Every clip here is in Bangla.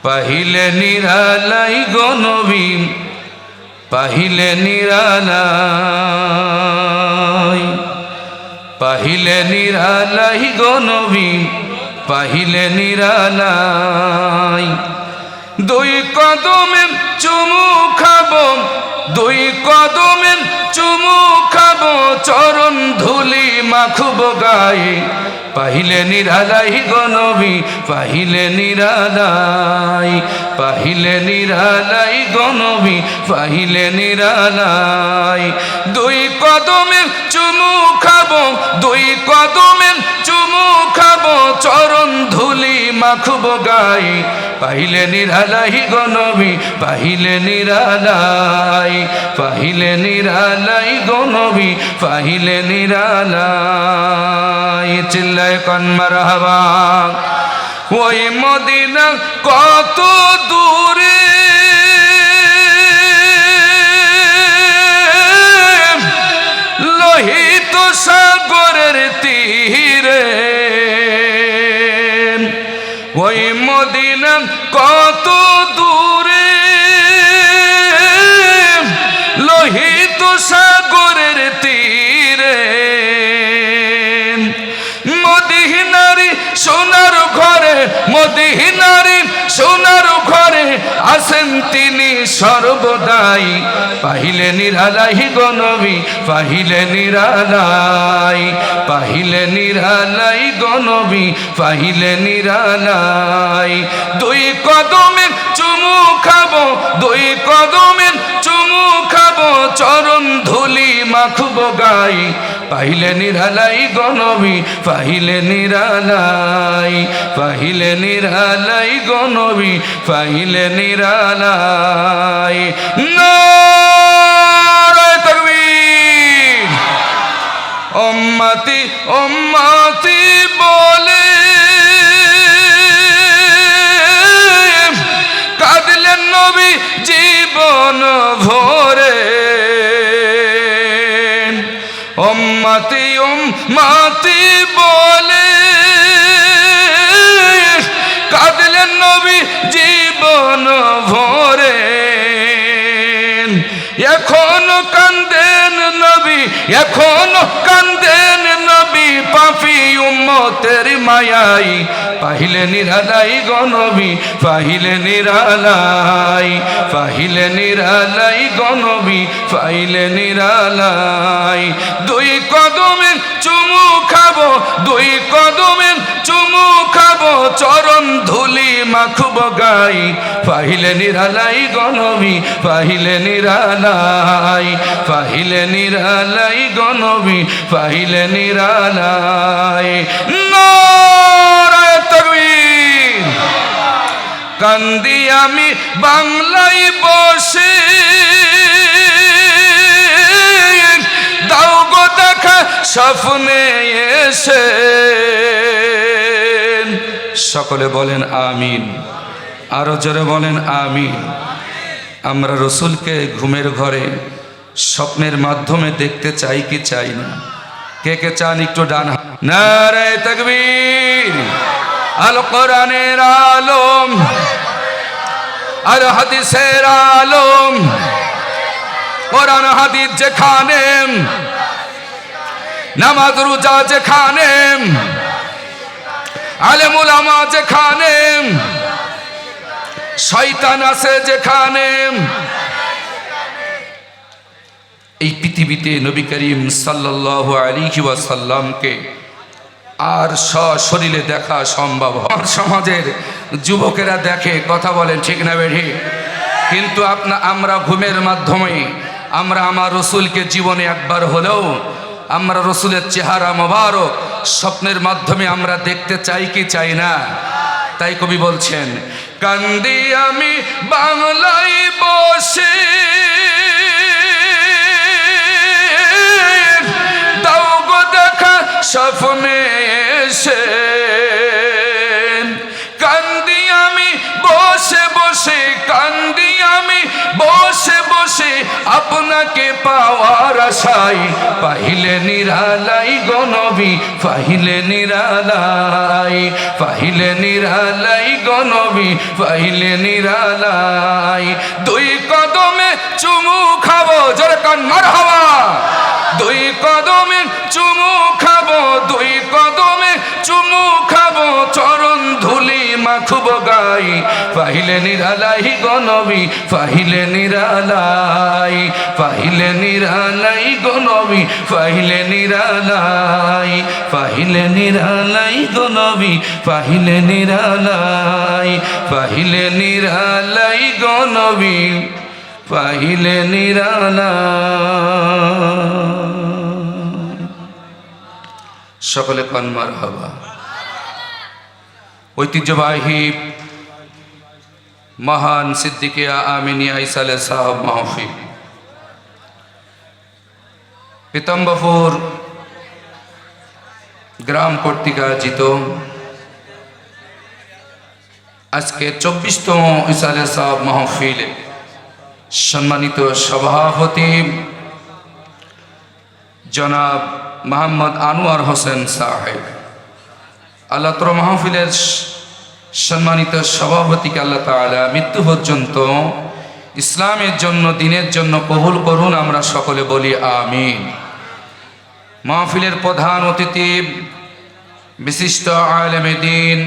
পাহিলে নিরালাই গো নবী, পাহিলে নিরালাই, পাহিলে নিরালাই গো নবী, পাহিলে নিরালাই। দুই কদমে চুমু খাবো, দুই কদমে চুমু খাবো, চরণ ধুলি মাখব গায়ে, পাহিলে নিরালাই গো নবী, পাহিলে নিরালাই, পাহিলে নিরালাই গো নবী, পাহিলে নিরালাই। দুই কদমে চুমু খাবো, দুই কদমে চুমু খাবো, চরণ ধুলি মাখব গায়ে, পাহিলে নিরালাই গো নবী, পাহিলে নিরালাই, পাহিলে নিরালাই গো নবী, পাহিলে নিরালাই। চিল্লায় কোন মারহাবা। ওই মদিনা কত দূরে, লোহিত সাগরের তীরে, ওই মদিনা কত দূরে, লোহিত সাগরের তীরে, মদিনারি সোনার ঘরে, মদিনারি সোনার ঘরে আছেন তিনি সর্বদাই, পাহিলে নিরালাই গো নবী, পাহিলে নিরালাই, পাহিলে নিরালাই গো নবী, পাহিলে নিরালাই। দুই কদমে চুমু খাবো, দুই কদমে চুমু খাবো, চরণ ধুলি মাখব গায়ে, পাহিলে নিরালাই গো নবী, পাহিলে নিরালাই, পাহিলে নিরালাই গো নবী, পাহিলে নিরালাই। নারে তাকবীর। উম্মতি উম্মতি বলে কাঁদলেন নবী জীবন ভরে, উম্মতি উম্মতি বলে কাঁদলেন নবী জীবন ভরে, এখনো কান্দেন নবী, এখনো কান্দেন নবী, পাপী উম্মতের মায়াই, পাহিলে নিরালাই গো নবী, পাহিলে নিরালাই, পাহিলে নিরালাই গো নবী, পাহিলে নিরালাই। দুই কদমে চুমু খাবো, দুই কদমে চুমু খাবো, চরণ ধুলি মাখব গায়ে, পাহিলে নিরালাই গো নবী, পাহিলে নিরালাই, পাহিলে নিরালাই গো নবী, পাহিলে নিরালাই। নারে তাকবীর। কান্দি আমি বাংলায় বসে, দাও গো দেখা স্বপ্নে এসে, সকলে বলেন আমিন, আরো জোরে বলেন আমিন। আমরা রসুলকে ঘুমের ঘরে স্বপ্নের মাধ্যমে দেখতে চাই কি চাই না? কে কে চান একটু ডান হাত। নারে তাকবীর। আল কোরআনের আলম আর হাদিসের আলম, কোরআন হাদিস যেখানে, নামাজ রোজা যেখানে, আলেম উলামা যেখানে, শয়তান আছে যেখানে, এই পৃথিবীতে নবী করিম সাল্লাল্লাহু আলাইহি ওয়াসাল্লামকে আর সশরীরে দেখা সম্ভব হয়। সমাজের যুবকেরা দেখে, কথা বলেন ঠিক না বেঠি? কিন্তু আমরা ঘুমের মাধ্যমে আমরা আমার রসুলকে জীবনে একবার হলেও আমরা রসুলের চেহারা মোবারক স্বপ্নের মাধ্যমে আমরা দেখতে চাই কি চাই না? তাই কবি বলছেন, কান্দি আমি বাংলায় বসে, দাও গো দেখা স্বপ্নে এসে, কান্দি আমি বসে বসে, কান্দি আমি বসে বসে, আপনাকে পাওয়ার বসাই পাহিলে নিরালাই গো নবী পাহিলে নিরালাই পাহিলে নিরালাই গো নবী পাহিলে নিরালাই দুই কদমে চুমু খাবো জোরে কান মারহাবা দুই কদমে চুমু খাবো দুই কদমে চুমু খাবো চরণ ধুলি মাখব গাই পাহিলে নিরালাই গো নবী পাহিলে নিরালাই পাহিলে নিরালাই গো নবী পাহিলে নিরালাই পাহিলে নিরালাই গো নবী পাহিলে নিরালাই পাহিলে নিরালাই গো নবী পাহিলে নিরালাই সকলে কান মারহাবা ঐতিহ্যবাহী মহান সিদ্দিকিয়া আমিনিয়া ইসালে সাহেব মাহফিল পীতাম্বরপুর গ্রাম কর্তৃক আয়োজিত আজকে 24তম ইসালে সাহেব মাহফিলে সম্মানিত সভাপতি জনাব মোহাম্মদ আনোয়ার হোসেন সাহেব আল্লাহ তাআলা মাহফিলের সম্মানিত সভাপতিকে আল্লাহ তাআলা মৃত্যু পর্যন্ত ইসলামের জন্য দ্বীনের জন্য কবুল করুন আমরা সকলে বলি আমিন। মাহফিলের প্রধান অতিথি বিশিষ্ট আলেমে দ্বীন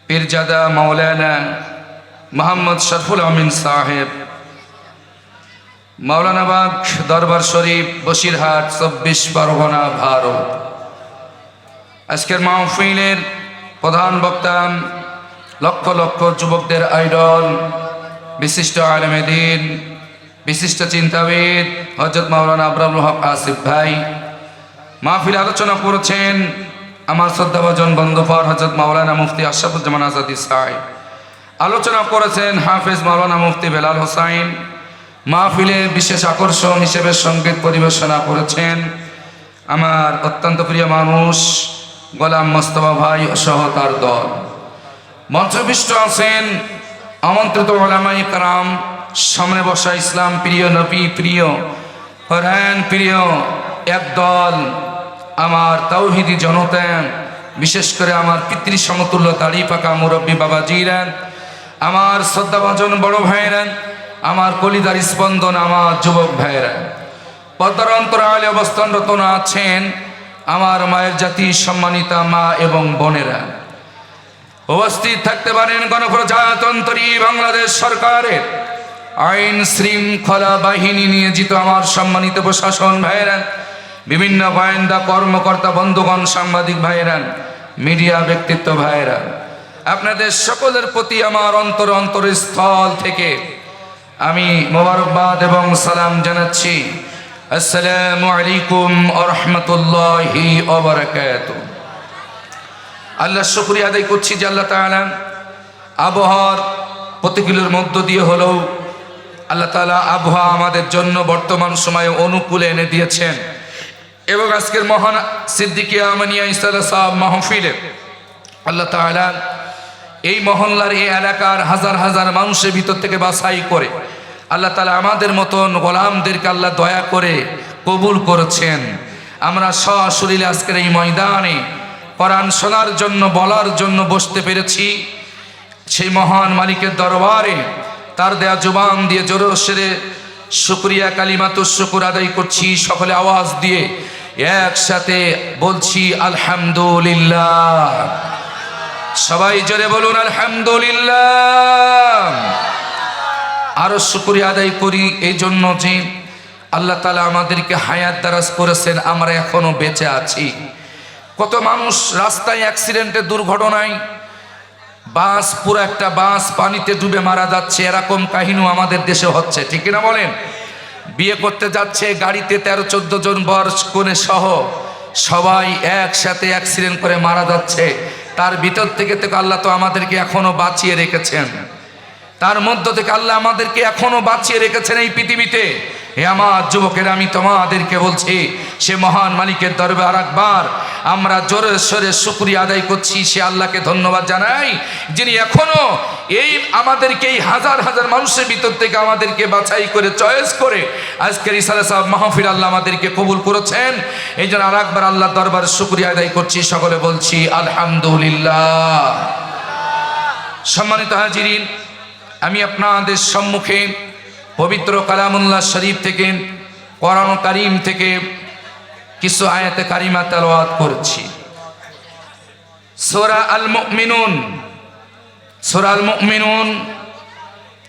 পীরজাদা মাওলানা মোহাম্মদ শরফুল আমিন সাহেব মাওলানাবাগ দরবার শরীফ বসিরহাট 24 পরগনা ভারত। আজকের মাহফিলের প্রধান বক্তা লক্ষ লক্ষ যুবকদের আইডল বিশিষ্ট আলেমে দ্বীন বিশিষ্ট চিন্তাবিদ হযরত মাওলানা আবরারুল হক আসিফ ভাই। মাহফিল আলোচনা করেছেন আমার শ্রদ্ধাভাজন বন্ধুবর হযরত মাওলানা মুফতি আশরাফুজ্জামান আজাদী সাহেব। আলোচনা করেছেন হাফেজ মাওলানা মুফতি বেলাল হোসাইন। মাহফিলে বিশেষ আকর্ষণ হিসেবে সঙ্গীত পরিবেশনা করেছেন আমার অত্যন্ত প্রিয় মানুষ গোলাম মোস্তফা ভাই সহ তার দল। মঞ্চবিষ্ট আছেন আমন্ত্রিত উলামায়ে কেরাম, সামনে বসা ইসলাম প্রিয় নবী প্রিয় কোরআন প্রিয় একদল আমার তাওহীদি জনতা, বিশেষ করে আমার পিতৃ সমতুল্য দাড়ি পাকা মুরব্বী বাবাজিরা, আমার শ্রদ্ধাভাজন বড় ভাইরা, আমার কলিদার স্পন্দন আমার যুবক ভাইরা, পর্দার অন্তরালে অবস্থানরত আছেন আমার মায়ের জাতি সম্মানিতা মা এবং বোনেরা, উপস্থিত থাকতে পারেন গণপ্রজাতন্ত্রী বাংলাদেশ সরকারের আইন শৃঙ্খলা বাহিনী নিয়োজিত আমার সম্মানিত প্রশাসন ভাইরা, বিভিন্ন গোয়েন্দা কর্মকর্তা বন্ধুগণ, সাংবাদিক ভাইরা, মিডিয়া ব্যক্তিত্ব ভাইরা, আপনাদের সকলের প্রতি আমার অন্তরস্থল থেকে আমি মোবারকবাদ এবং সালাম জানাচ্ছি। আসসালামু আলাইকুম ওয়া রাহমাতুল্লাহি ওয়া বারাকাতুহু। আল্লাহর শুকরিয়া আদায় করছি যে আল্লাহ তাআলা আবহাওয়ার প্রতিকূলের মধ্য দিয়ে হলেও আল্লাহ তাআলা আবহাওয়া আমাদের জন্য বর্তমান সময়ে অনুকূলে এনে দিয়েছেন এবং আজকের মহান সিদ্দিকিয়া আমিনিয়া ইসালে সাহেব মাহফিলে আল্লাহ তাআলা এই মহল্লার এই এলাকার হাজার হাজার মানুষের ভিতর থেকে বাছাই করে আল্লাহ তাআলা আমাদের মতন গোলামদেরকে আল্লাহ দয়া করে কবুল করেছেন। আমরা সশরীরে আজকের এই ময়দানে কোরআন শোনার জন্য বলার জন্য বসতে পেরেছি। সেই মহান মালিকের দরবারে তার দেয়া জবান দিয়ে জোরে সেরে শুকরিয়া কালিমাতুশ শুকর আদায় করছি। সকলে আওয়াজ দিয়ে একসাথে বলছি আলহামদুলিল্লাহ। সবাই জোরে বলুন আলহামদুলিল্লাহ। আরো শুকরিয়া আদায় করি এই জন্য যে আল্লাহ তাআলা আমাদেরকে হায়াত দারাজ করেছেন, আমরা এখনো বেঁচে আছি। কত মানুষ রাস্তায় অ্যাক্সিডেন্টে দুর্ঘটনায় বাস, পুরো একটা বাস পানিতে ডুবে মারা যাচ্ছে, এরকম কাহিনীও আমাদের দেশে হচ্ছে, ঠিক না বলেন? বিয়ে করতে যাচ্ছে গাড়িতে 13-14 জন বর কনে সহ সবাই একসাথে অ্যাক্সিডেন্ট করে মারা যাচ্ছে। তার ভিতর থেকে আল্লাহ তো আমাদেরকে এখনো বাঁচিয়ে রেখেছেন, তার মধ্য থেকে আল্লাহ আমাদেরকে এখনো বাঁচিয়ে রেখেছেন এই পৃথিবীতে। হে আমার যুবকেরা, আমি তোমাদেরকে বলছি সে মহান মালিকের দরবারে আরেকবার আমরা জোরে সোরে শুকরিয়া আদায় করছি। সে আল্লাহকে ধন্যবাদ জানাই যিনি এখনো এই আমাদেরকে এই হাজার হাজার মানুষের ভিতর থেকে আমাদেরকে বাছাই করে চয়েস করে আজকের ইসালে সাহেব মাহফিল আল্লাহ আমাদেরকে কবুল করেছেন। এই জন্য আর একবার আল্লাহ দরবারে শুকরিয়া আদায় করছি, সকলে বলছি আলহামদুলিল্লাহ। সম্মানিত হাজিরিন, আমি আপনাদের সম্মুখে পবিত্র কালামুল্লাহ শরীফ থেকে, কোরআন কারীম থেকে কিছু আয়াতে কারিমা তেলাওয়াত করছি। সূরা আল মুমিনুন, সূরা আল মুমিনুন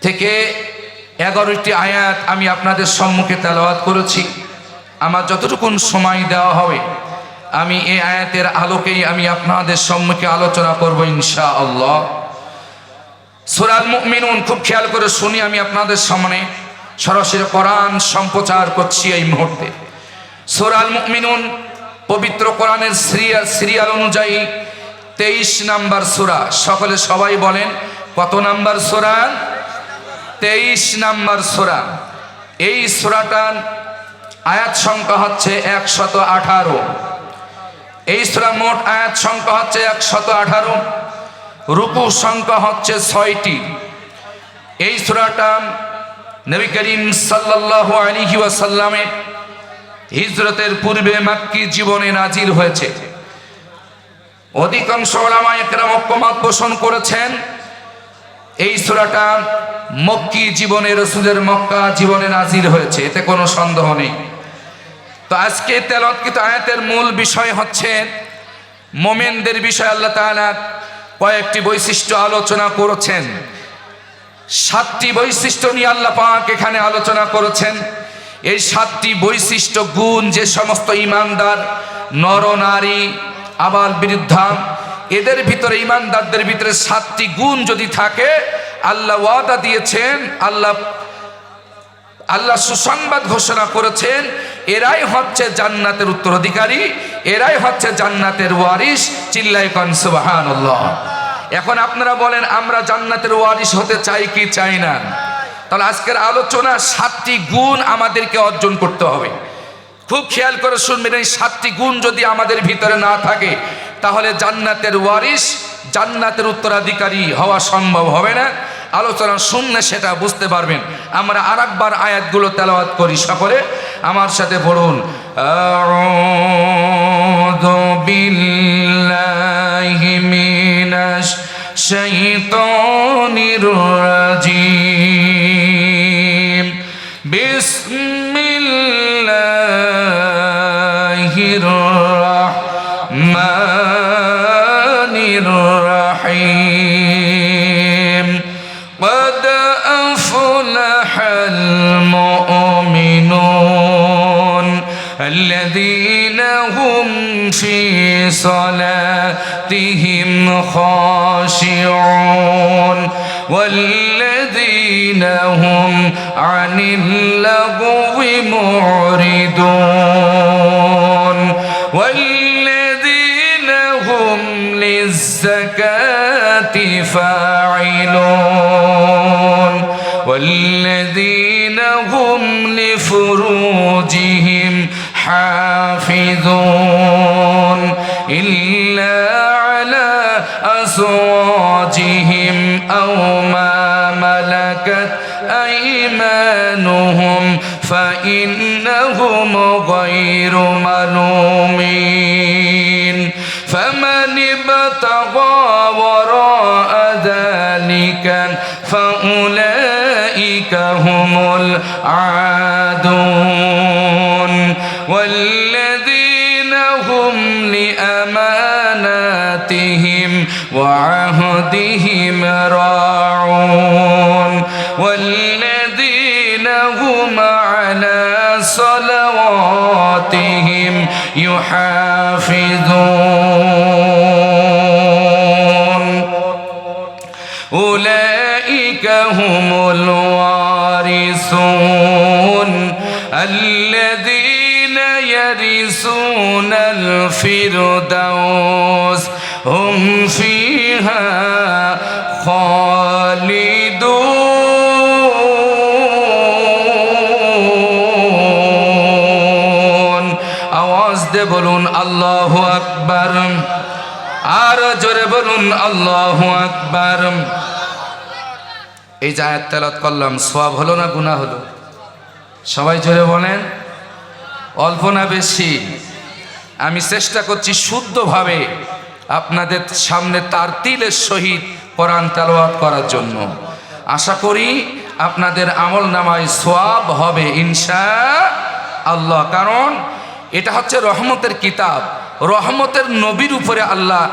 থেকে 11টি আয়াত আমি আপনাদের সম্মুখে তেলাওয়াত করেছি। আমার যতটুকুন সময় দেওয়া হবে আমি এই আয়াতের আলোকেই আমি আপনাদের সম্মুখে আলোচনা করব ইনশাআল্লাহ। সূরা আল মুমিনুন খুব খেয়াল করে শুনি, আমি আপনাদের সামনে সরাসরি কোরআন সম্প্রচার করছি এই মুহূর্তে। সূরা আল মুমিনুন পবিত্র কোরআনের সিরিয়াল অনুযায়ী 23 নাম্বার সূরা। সকলে সবাই বলেন কত নাম্বার সূরা? 23 নাম্বার সূরা। এই সূরাটার আয়াত সংখ্যা হচ্ছে 118। এই সূরা মোট আয়াত সংখ্যা হচ্ছে 118, রুকু সংখ্যা হচ্ছে 6টি। এই সূরাটা নবী করিম সাল্লাল্লাহু আলাইহি ওয়াসাল্লামের হিজরতের পূর্বে মাক্কি জীবনে নাজিল হয়েছে। অধিকাংশ উলামায়ে কেরাম ঐক্যমত পোষণ করেছেন এই সূরাটা মক্কি জীবনে, রাসূলের মক্কা জীবনে নাজিল হয়েছে, এতে কোনো সন্দেহ নেই। তো আজকে তেলাওয়াতকৃত আয়াতের মূল বিষয় হচ্ছে মুমিনদের বিষয়। আল্লাহ তাআলা কয়েকটি বৈশিষ্ট্য আলোচনা করেছেন। 7টি বৈশিষ্ট্য নিয়ে আল্লাহ পাক এখানে আলোচনা করেছেন। এই 7টি বৈশিষ্ট্য গুণ যে সমস্ত ঈমানদার নর নারী আবাল বৃদ্ধা এদের ভিতরে, ঈমানদারদের ভিতরে 7টি গুণ যদি থাকে, আল্লাহ ওয়াদা দিয়েছেন, আল্লাহ সুসংবাদ ঘোষণা করেছেন, এরাই হচ্ছে জান্নাতের উত্তরাধিকারী, এরাই হচ্ছে জান্নাতের ওয়ারিস। চিল্লায়ে কোন সুবহানাল্লাহ। এখন আপনারা বলেন আমরা জান্নাতের ওয়ারিস হতে চাই কি চাই না? তাহলে আজকের আলোচনা 7টি গুণ আমাদেরকে অর্জন করতে হবে। খুব খেয়াল করে শুনবেন, এই 7টি গুণ যদি আমাদের ভিতরে না থাকে তাহলে জান্নাতের ওয়ারিস, জান্নাতের উত্তরাধিকারী হওয়া সম্ভব হবে না। আলোচনা শুনলে সেটা বুঝতে পারবেন। আমরা আরেকবার আয়াতগুলো তেলাওয়াত করি, সকলে আমার সাথে পড়ুন। আউযু বিল্লাহি মিনাশ শাইতানির রাজিম। বিসমিল্লাহির রাহমানির রাহিম। قد أفلح المؤمنون الذين هم في صلاتهم خاشعون والذين هم عن اللغو معرضون والذين هم للزكاة فاعلون والذين هم لفروجهم حافظون إلا على أزواجهم أو ما ملكت أيمانهم فإنهم غير ملومين فمن ابتغى وراء ذلك فأولئك هم العادون والذين هم لأماناتهم وعهدهم راعون والذين هم على صلواتهم يحافظون أولئك هم الوارثون الذين يرثون الفردوس هم فيها خالدون আওয়াজ দে বলুন আল্লাহু আকবার। আকবার। আর জোরে বলুন আল্লাহু আকবার। এই যে আয়াত তেলাওয়াত করলাম, সওয়াব হলো না গুনাহ হলো? সবাই জোরে বলেন। অল্প না বেশি? আমি চেষ্টা করছি শুদ্ধভাবে আপনাদের সামনে তারতিলের সহিত কোরআন তেলাওয়াত করার জন্য। আশা করি আপনাদের আমল নামায় সওয়াব হবে ইনশাআল্লাহ। কারণ এটা হচ্ছে রহমতের কিতাব, রহমতের নবীর উপরে আল্লাহ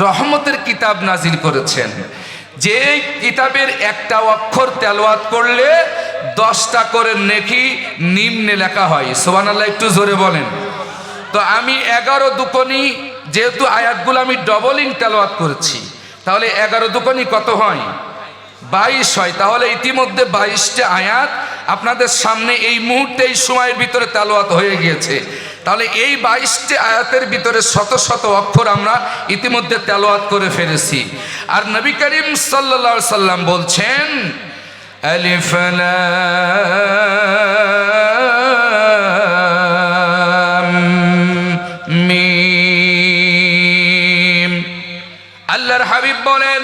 রহমতের কিতাব নাজিল করেছেন। যে কিতাবের একটা অক্ষর তেলাওয়াত করলে 10টা করে নেকি নিম্নে লেখা হয়। সুবহানাল্লাহ, একটু জোরে বলেন। তো আমি 11 দুকোনি, যেহেতু আয়াতগুলো আমি ডবলিং তেলাওয়াত করেছি, তাহলে 11 দুকোনি কত হয়? 22 হয়। তাহলে ইতিমধ্যে 22টা আয়াত আপনাদের সামনে এই মুহূর্তে এই সময়ের ভিতরে তেলাওয়াত হয়ে গিয়েছে। তাহলে এই 22টি আয়াতের ভিতরে শত শত অক্ষর আমরা ইতিমধ্যে তেলাওয়াত করে ফেলেছি। আর নবী করিম সাল্লাল্লাহু আলাইহি সাল্লাম বলছেন, আলিফ লাম মিম। আল্লাহর হাবিব বলেন,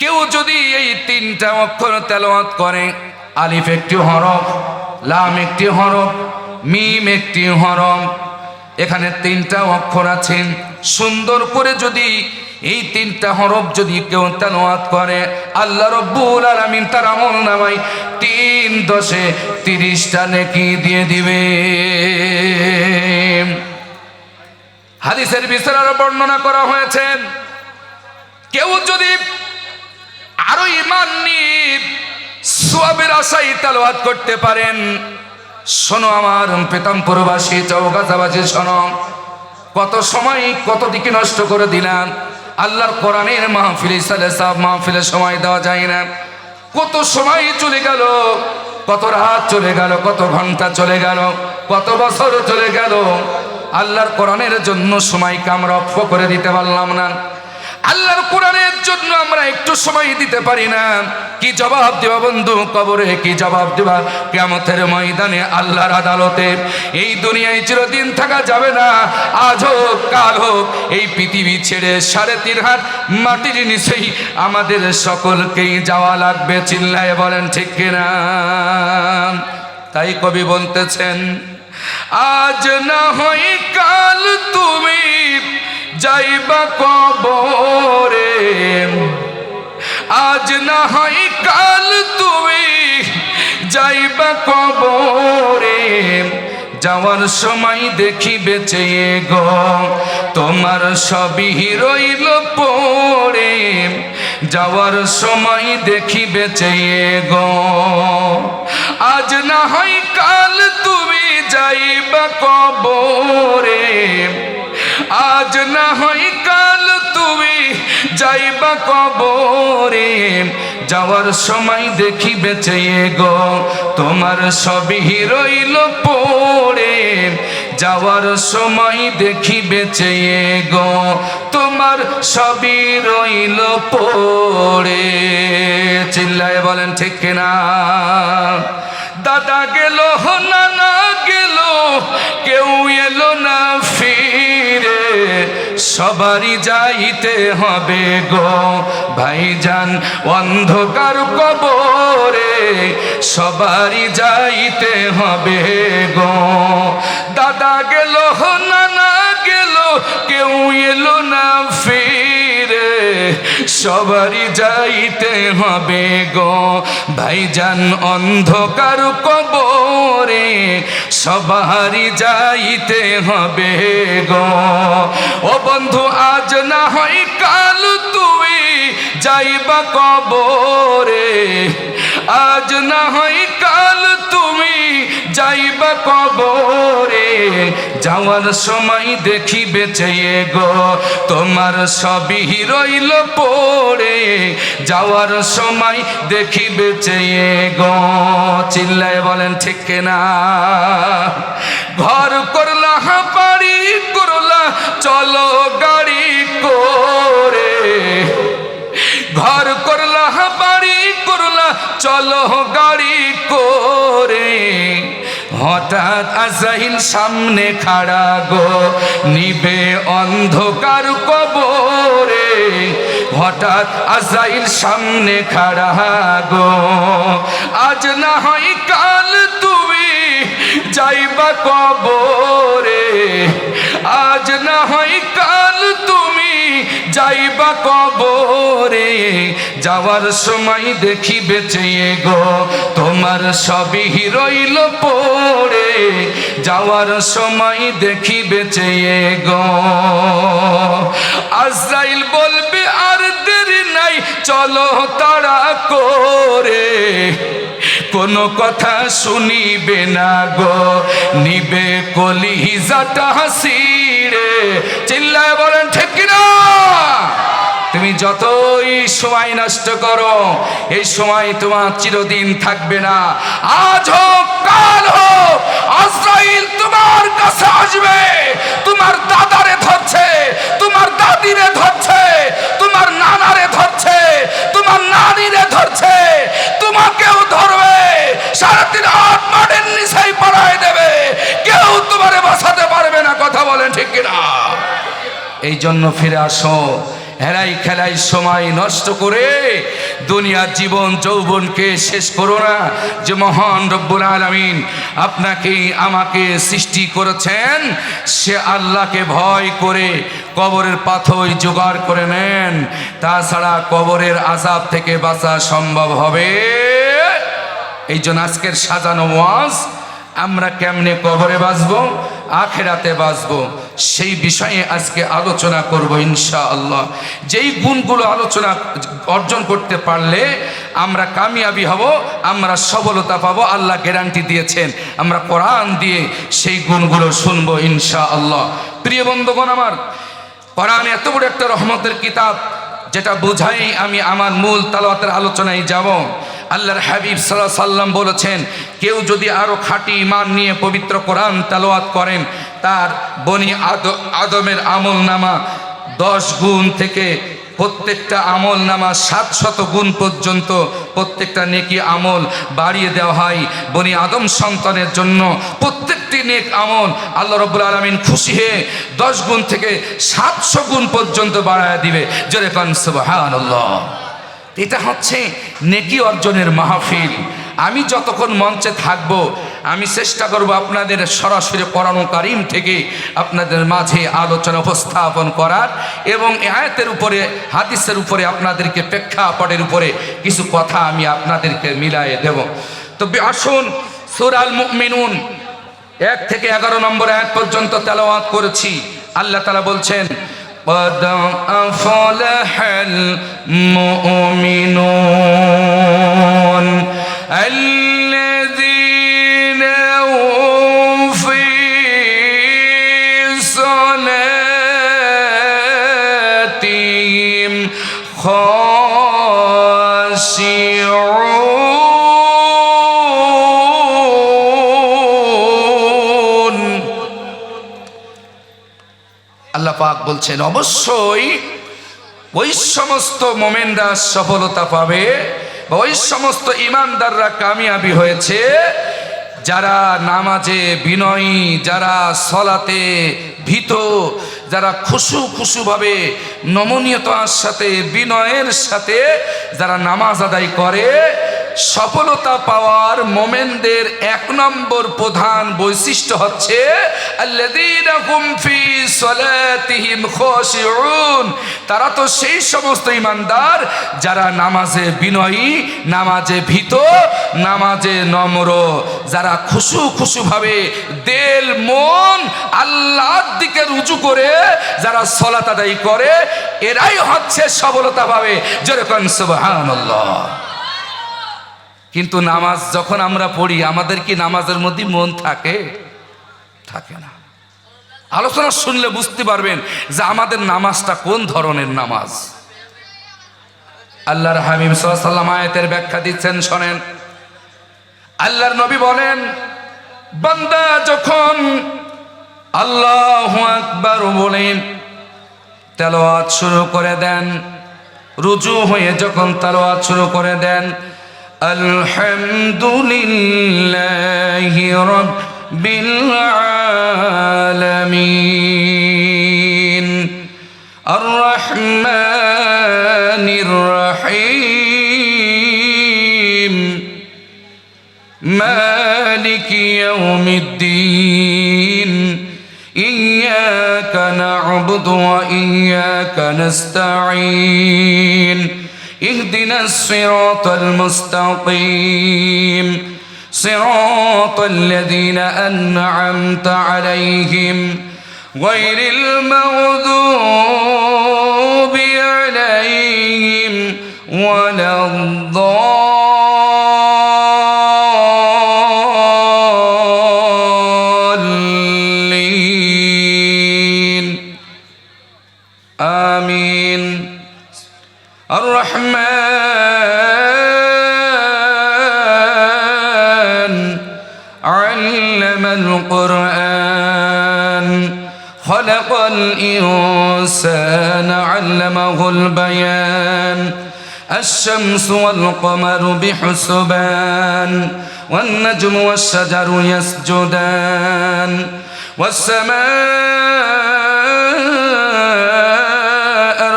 কেউ যদি এই 3টা অক্ষর তেলাওয়াত করে, আলিফ একটি হরফ, লাম একটি হরফ, মিম একটি হরফ, এখানে 3টা অক্ষর আছেন, সুন্দর করে যদি এই 3টা হরফ যদি কেউ তেলাওয়াত করে, আল্লাহ রাব্বুল আলামিন তার আমলনামায় 3 10 30টা নেকি দিয়ে দিবে। হাদিসের বিস্তারে বর্ণনা করা হয়েছে, কেউ যদি আরো ঈমান নিয়ে সওয়াবের আশায় তেলাওয়াত করতে পারেন, শোনো আমার পেতামপুরবাসী, চৌগাছাবাসী, শোনো, কত সময় কত দিকে নষ্ট করে দিলাম। আল্লাহর কোরআনের মাহফিলে সালেসাব মাহফিলে সময় দেওয়া যায় না। কত সময় চলে গেল, কত রাত চলে গেল, কত ঘন্টা চলে গেল, কত বছর চলে গেল, আল্লাহর কোরআনের জন্য সময়কে আমরা অক্ষ করে দিতে পারলাম না। আল্লাহর কোরআনের জন্য আমরা একটু সময় দিতে পারি না। কি জবাব দেবা বন্ধু কবরে? কি জবাব দেবা কিয়ামতের ময়দানে, আল্লাহর আদালতে? এই দুনিয়ায় চিরদিন থাকা যাবে না। আজ হোক কাল হোক এই পৃথিবী ছেড়ে 3.5 হাত মাটির নিচেই আমাদের সকলকেই যাওয়া লাগবে। চিল্লায় বলেন ঠিক কিনা? তাই কবি বলতেছেন, আজ না হয় কাল তুমি যাইবা কবরে, আজ না হয় কাল তুমি যাইবা কবরে, যাওয়ার সময় দেখিবে চেয়ে গো তোমার সবই রইল পড়ে, যাওয়ার সময় দেখিবে চেয়ে গো। আজ না হয় কাল তুমি যাইবা কবরে, আজ না হয় কাল তুমি যাইবা কবরে, যাওয়ার সময় দেখিবে চেয়ে গো তোমার সবই রইল পড়ে, যাওয়ার সময় দেখিবে চেয়ে গো তোমার সবই রইল পড়ে। চিল্লায় বলেন ঠিক কিনা? দাদা গেল, নানা গেল, কেউ এলো না ফিরে, সবারই যাইতে হবে গো ভাইজান অন্ধকার কবরে, সবারই যাইতে হবে গো। দাদা গেল, নানা গেল, কেউ এলো না ফিরে, সবারই যাইতে হবে গো ভাইজান অন্ধকার কবরে, সবারই যাইতে হবে গো। ও বন্ধু, আজ না হয় কাল তুমি যাইবা কবরে, আজ না হয় কাল তুমি যাইবা কবরে, যাওয়ার সময় দেখিবে চেয়ে গো তোমার সবই রইল পড়ে, যাওয়ার সময় দেখিবে চেয়ে গো। চিল্লায় বলেন ঠিক কিনা? ঘর করলা, বাড়ি করলা, চলো গাড়ি করে, ঘর করলা, বাড়ি করলা, চলো গাড়ি করে, হঠাৎ আজরাইল সামনে খাড়া গো, নিবে অন্ধকার কবরে। হঠাৎ আজরাইল সামনে খাড়া গো, আজ না হয় কাল তুমি যাইবা কবরে। আজ না হয় কাল তুমি যাইবা কবরে। যাওয়ার সময় দেখি বেঁচে গো, তোমার সবই রইল পড়ে। যাওয়ার সময় দেখি বেঁচে গো। আজরাইল বলবে আর দেরি নাই, চলো তাড়া করে। কোনো কথা শুনিবে না গো, নিবে কলিজাটা হাসিরে। চিল্লায় বলেন ঠিক কিনা? তুমি যতই সময় নষ্ট করো, এই সময় তোমার চিরদিন থাকবে না। আজ হোক কাল হোক, আজরাইল তোমার কাছে আসবে। তোমার দাদারে ধরছে, তোমার দাদিরে ধরছে, তোমার নানারে ধরছে, তোমার নানিরে ধরছে, তোমাকেও ধরবে। 3.5 হাত মাটির নিচেই পড়ায় দেবে, কেউ তোমারে বাঁচাতে পারবে না। কথা বলেন ঠিক কিনা? এই জন্য ফিরে আসো, হেলাই খেলাই সময় নষ্ট করে দুনিয়ার জীবন যৌবনকে শেষ করো না। যে মহান রব্বুল আলামিন আপনাকে আমাকে সৃষ্টি করেছেন, সে আল্লাহকে ভয় করে কবরের পাথর জোগাড় করে নেন, তাছাড়া কবরের আযাব থেকে বাঁচা সম্ভব হবে। এই জন্য আজকের সাজানো ওয়াজ, আমরা কেমনে কবরে বাঁচবো, আখেরাতে বাঁচবো, সেই বিষয়ে আজকে আলোচনা করব ইনশাআল্লাহ। যেই গুণগুলো আলোচনা অর্জন করতে পারলে আমরা কামিয়াবি হব, আমরা সফলতা পাবো, আল্লাহ গ্যারান্টি দিয়েছেন। আমরা কোরআন দিয়ে সেই গুণগুলো শুনবো ইনশাআল্লাহ। প্রিয় বন্ধুগণ আমার, কোরআন এত বড় একটা রহমতের কিতাব, যেটা বোঝাই আমি আমার মূল তালাওয়াতের আলোচনায় যাব। আল্লাহর হাবিব সাল্লাল্লাহু আলাইহি সাল্লাম বলেছেন, কেউ যদি আরো খাঁটি ঈমান নিয়ে পবিত্র কোরআন তেলাওয়াত করেন, তার বনি আদমের আমল নামা 10 গুণ থেকে প্রত্যেকটা আমল নামা 700 গুণ পর্যন্ত প্রত্যেকটা নেকি আমল বাড়িয়ে দেওয়া হয়। বনি আদম সন্তানের জন্য প্রত্যেকটি নেক আমল আল্লাহ রাব্বুল আলামিন খুশি হয়ে 10 গুণ থেকে 700 গুণ পর্যন্ত বাড়ায় দিবে। জোরে কান সুবহানাল্লাহ। এটা হচ্ছে নেকি অর্জনের মাহফিল। আমি যতক্ষণ মঞ্চে থাকব, আমি চেষ্টা করব আপনাদের সরাসরি কোরআন কারীম থেকে আপনাদের মাঝে আলোচনা উপস্থাপন করার, এবং আয়াতের উপরে হাদিসের উপরে আপনাদেরকে প্রেক্ষাপটের উপরে কিছু কথা আমি আপনাদেরকে মিলায়ে দেব। তো আসুন, সূরা আল মুমিনুন 1 থেকে 11 নম্বর আয়াত পর্যন্ত তেলাওয়াত করেছি। আল্লাহ তাআলা বলছেন, قد أفلح المؤمنون الذين هم في صلاتهم خاشعون। আল্লাহ পাক বলছেন, অবশ্যই ওই সমস্ত মোমেনরা সফলতা পাবে, বা ওই সমস্ত ইমানদাররা কামিয়াবি হয়েছে যারা নামাজে বিনয়ী, যারা সলাতে ভীত, যারা খুশুভাবে নমনীয়তার সাথে বিনয়ের সাথে যারা নামাজ আদায় করে। সফলতা পাওয়ার মোমেনদের 1 নম্বর প্রধান বৈশিষ্ট্য হচ্ছে আল্লাযীনা হুম ফি সালাতিহিম খাশিউন। তারা তো সেই সমস্ত ঈমানদার যারা নামাজে বিনয়ী, নামাজে ভীত, নামাজে নম্র, যারা খুশুভাবে দিল মন আল্লাহর দিকে রুজু করে যারা সালাত আদায় করে, এরাই হচ্ছে সফলতা পাবে। জোরে কোন সুবহানাল্লাহ। কিন্তু নামাজ যখন আমরা পড়ি, আমাদের কি নামাজের মধ্যে মন থাকে? থাকে না। আলোচনা শুনলে বুঝতে পারবেন যে আমাদের নামাজটা কোন ধরনের নামাজ। আল্লাহর হাবিব সাল্লাল্লাহু আলাইহি ওয়াসাল্লাম আয়াতের ব্যাখ্যা দিচ্ছেন, শোনেন। আল্লাহর নবী বলেন, বান্দা যখন আল্লাহু আকবার বলে তেলাওয়াত শুরু করে দেন, রুজু হয়ে যখন তেলাওয়াত শুরু করে দেন, আলহামদুলিল্লাহি রাব্বিল بالعالمين الرحمن الرحيم مالك يوم الدين إياك نعبد وإياك نستعين اهدنا الصراط المستقيم صراط الذين أنعمت عليهم غير المغضوب عليهم ولا الضالين آمين الرحمن علم القرآن خلق الإنسان علمه البيان الشمس والقمر بحسبان والنجم والشجر يسجدان والسماء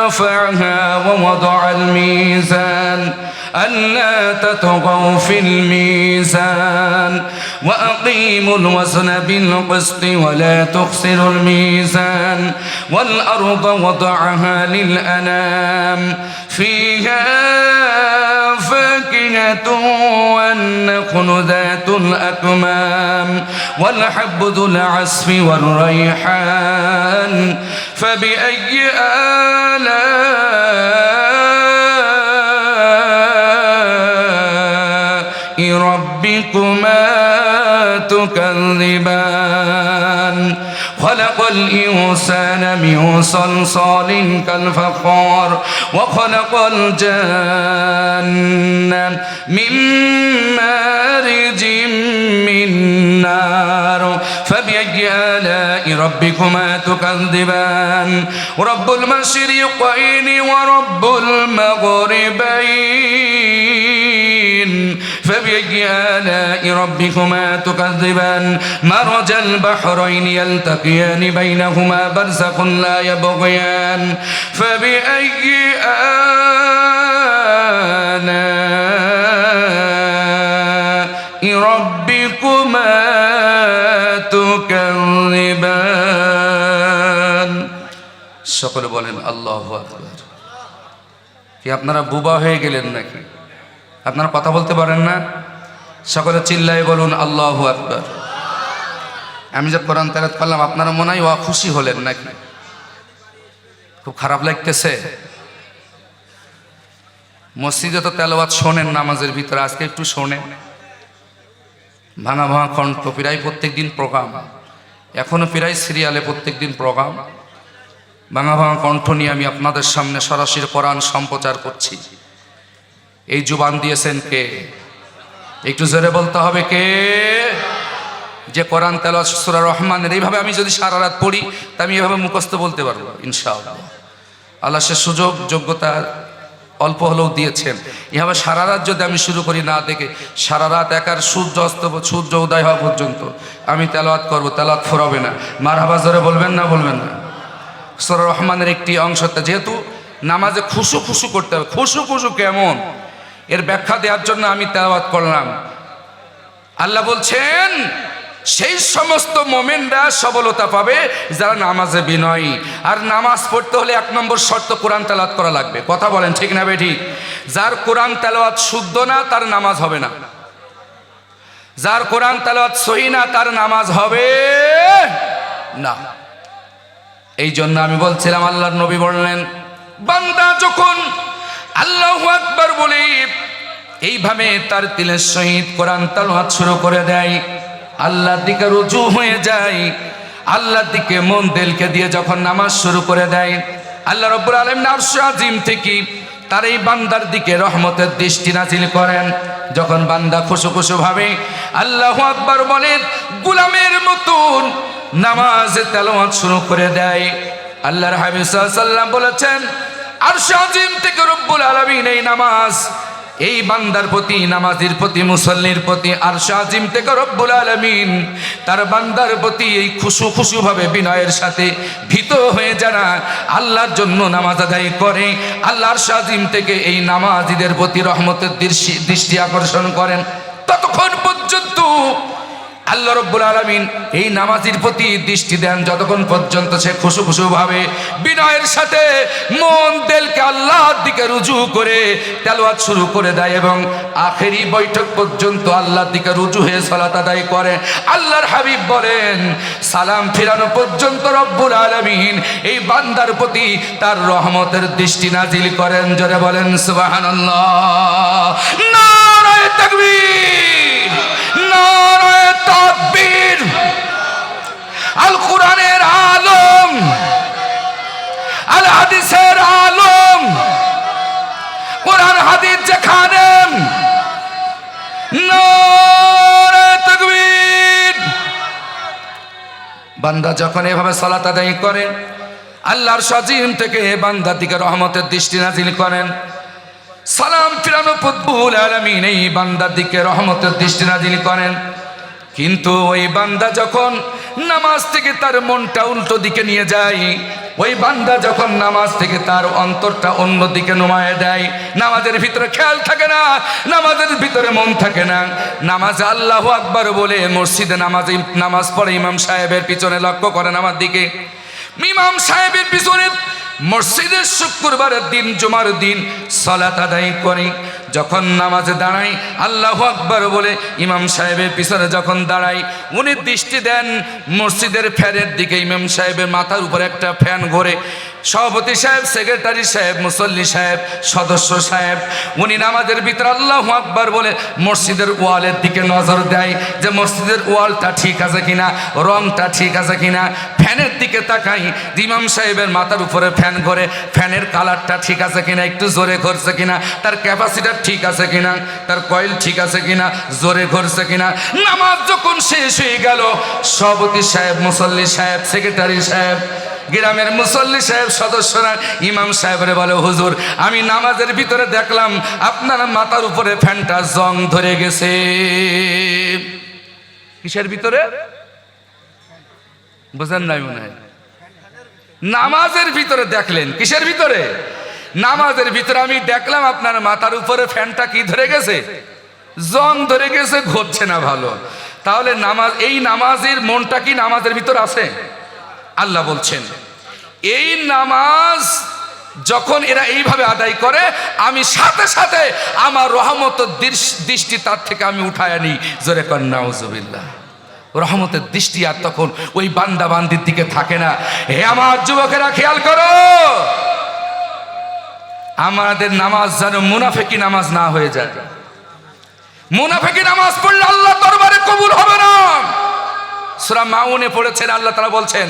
رفعها ووضع الميزان ألا تطغوا في الميزان وأقيموا الوزن بالقسط ولا تخسروا الميزان والأرض وضعها للأنام فيها فاكهة والنخل ذات الأكمام والحب ذو العصف والريحان فبأي آلاء ربكما تكذبان خلق الإنسان من صلصال كالفخار وخلق الجن من مارج من نار فبأي آلاء ربكما تكذبان رب المشرقين ورب المغربين فبأي آلاء ربكما تكذبان مرج البحرين يلتقيان بينهما برزخ لا يبغيان فبأي آلاء ربكما تكذبان সকলে বলেন আল্লাহু আকবার। কি আপনারা বুবা হয়ে গেলেন নাকি? আপনারা কথা বলতে পারেন না? সকলে চিল্লায় বলুন আল্লাহু আকবার। আমি যে কোরআন তেলাওয়াত করলাম আপনারা মনে হয় খুশি হলেন নাকি? খুব খারাপ লাগতেছে? মসজিদে তো তেলাওয়াত শোনেন নামাজের ভিতরে, আজকে একটু শোনেন। ভাঙা ভাঙা কণ্ঠ, প্রায় প্রত্যেক দিন প্রোগ্রাম, এখনো প্রায় সিরিয়ালে প্রত্যেক দিন প্রোগ্রাম। ভাঙা ভাঙা কণ্ঠ নিয়ে আমি আপনাদের সামনে সরাসরি কোরআন সম্প্রচার করছি। এই জুবান দিয়েছেন কে? একটু জোরে বলতে হবে কে? যে কোরআন তেলাওয়াত সূরা রহমানের এইভাবে আমি যদি সারা রাত পড়ি তা আমি এভাবে মুখস্থ বলতে পারবো ইনশাআল্লাহ। আল্লাহ সে সুযোগ যোগ্যতা অল্প হলেও দিয়েছেন। এভাবে সারা রাত যদি আমি শুরু করি না দেখে, সারা রাত একার সূর্য অস্ত সূর্য উদয় হওয়া পর্যন্ত আমি তেলাওয়াত করবো, তেলাওয়াত ফুরাবে না। মারহাবা জোরে বলবেন না? বলবেন না? সূরা রহমানের একটি অংশটা, যেহেতু নামাজে খুশু খুশু করতে হবে, খুশু খুশু কেমন এর ব্যাখ্যা দেওয়ার জন্য আমি তেলাওয়াত করলাম। আল্লাহ বলছেন সেই সমস্ত মোমেনরা সফলতা পাবে যারা নামাজে বিনয়ী। আর নামাজ পড়তে হলে 1 নম্বর শর্ত কোরআন তেলাওয়াত করা লাগবে। কথা বলেন ঠিক না বেঠিক? যার কোরআন তেলাওয়াত শুদ্ধ না তার নামাজ হবে না, যার কোরআন তেলাওয়াত সহি না তার নামাজ হবে না। এই জন্য আমি বলছিলাম, আল্লাহর নবী বললেন বান্দা যখন আল্লাহু আকবার বলে এইভাবে তার তিলের সহিত কোরআন তেলাওয়াত শুরু করে দেয়, আল্লাহর দিকে রুজু হয়ে যায়, আল্লাহর দিকে মন দিলকে দিয়ে যখন নামাজ শুরু করে দেয়, আল্লাহ রাব্বুল আলামিন আরশ আজিম থেকে তার এই বান্দার দিকে রহমতের দৃষ্টি নাজিল করেন। যখন বান্দা খুশু খুশু ভাবে আল্লাহু আকবার বলে গোলামের মতন নামাজ তেলাওয়াত শুরু করে দেয়, আল্লাহর হাবিব সাল্লাল্লাহু আলাইহি ওয়াসাল্লাম বলেছেন আরশ আজিম থেকে রব্বুল আলামিন এই নামাজ এই বান্দার প্রতি, নামাজির প্রতি, মুসল্লির প্রতি আরশ আজিম থেকে রব্বুল আলামিন তার বান্দার প্রতি এই খুশু ভাবে বিনয়ের সাথে ভীত হয়ে যারা আল্লাহর জন্য নামাজ আদায় করে, আল্লাহর আরশ আজিম থেকে এই নামাজিদের প্রতি রহমতের দৃষ্টি আকর্ষণ করেন। ততক্ষণ পর্যন্ত আল্লাহ রব্বুল আলামিন এই নামাজির প্রতি দৃষ্টি দেন যতক্ষণ পর্যন্ত সে খুশু ভাবে বিনয়ের সাথে মন দিলকে আল্লাহর দিকে রুজু করে তেলাওয়াত শুরু করে দেয় এবং আখেরি বৈঠক পর্যন্ত আল্লাহর দিকে রুজু হয়ে সালাত আদায় করে। আল্লাহর হাবিব বলেন, সালাম ফিরানো পর্যন্ত রব্বুল আলামিন এই বান্দার প্রতি তার রহমতের দৃষ্টি নাজিল করেন। জোরে বলেন সুবহানাল্লাহ, নারায়ে তাকবীর, নারায়ে তাকবীর। আল কোরআনের আলম, আল হাদিসের আলম, কোরআন হাদিস যেখানে, নারায়ে তাকবীর। বান্দা যখন এভাবে সালাত আদায় করে আল্লাহর আজিম থেকে বান্দার দিকে রহমতের দৃষ্টি নাজিল করেন। সালাম ফিরানো রব্বুল আলামিন এই বান্দার দিকে রহমতের দৃষ্টি নাজিল করেন। কিন্তু ওই বান্দা যখন নামাজ থেকে তার মনটা উল্টো দিকে নিয়ে যায়, ওই বান্দা যখন নামাজ থেকে তার অন্তরটা অন্য দিকে নুমায়ে দেয়, নামাজের ভিতরে খেয়াল থাকে না, নামাজের ভিতরে মন থাকে না, নামাজে আল্লাহু আকবার বলে মসজিদে নামাজ পড়ে ইমাম সাহেবের পিছনে লক্ষ্য করেন আমার দিকে, ইমাম সাহেবের পিছনে মসজিদের শুক্রবারের দিন, জুমার দিন সালাত আদায় করে যখন নামাজে দাঁড়াই আল্লাহু আকবার বলে ইমাম সাহেবের পিছনে যখন দাঁড়াই, উনি দৃষ্টি দেন মসজিদের ফ্যানের দিকে। ইমাম সাহেবের মাথার উপরে একটা ফ্যান ঘোরে, সভাপতি সাহেব, সেক্রেটারি সাহেব, মুসল্লি সাহেব, সদস্য সাহেব, উনি নামাজের ভিতরে আল্লাহু আকবার বলে মসজিদের ওয়ালের দিকে নজর দেয় যে মসজিদের ওয়ালটা ঠিক আছে কিনা, রংটা ঠিক আছে কিনা। ফ্যানের দিকে তাকাই, ইমাম সাহেবের মাথার উপরে ফ্যান ঘোরে, ফ্যানের কালারটা ঠিক আছে কিনা, একটু জোরে ঘুরছে কিনা, তার ক্যাপাসিটার ঠিক আছে কিনা, তার কয়েল ঠিক আছে কিনা, জোরে ঘুরছে কিনা। নামাজ যখন শেষ হয়ে গেল, সভাপতি সাহেব, মুসল্লি সাহেব, সেক্রেটারি সাহেব, গ্রামের মুসল্লি সাহেব, সদস্যরা ইমাম সাহেবরে বলে, হুজুর আমি নামাজের ভিতরে দেখলাম আপনার মাথার উপরে ফ্যানটা জং ধরে গেছে। কিসের ভিতরে বুঝেন নাই মনে হয়? নামাজের ভিতরে দেখলেন। কিসের ভিতরে? নামাজের ভিতরে আমি দেখলাম আপনার মাথার উপরে ফ্যানটা কি ধরে গেছে, জং ধরে গেছে, ঘটছে না ভালো। তাহলে নামাজ, এই নামাজের মনটা কি নামাজের ভিতর আছে? আল্লাহ বলছেন এই নামাজ যখন এরা এইভাবে আদায় করে, আমি সাথে সাথে আমার রহমতের দৃষ্টি তার থেকে আমি উঠায় আনি। জোরে কর নাউজুবিল্লাহ। রহমতের দৃষ্টি আর তখন ওই বান্দা বান্দির দিকে থাকে না। হে আমার যুবকেরা, খেয়াল করো, আমাদের নামাজ যেন মুনাফিকি নামাজ না হয়ে যায়। মুনাফিকি নামাজ পড়লে আল্লাহ দরবারে কবুল হবে না। সূরা মাউনে পড়েছেন, আল্লাহ তাআলা বলছেন,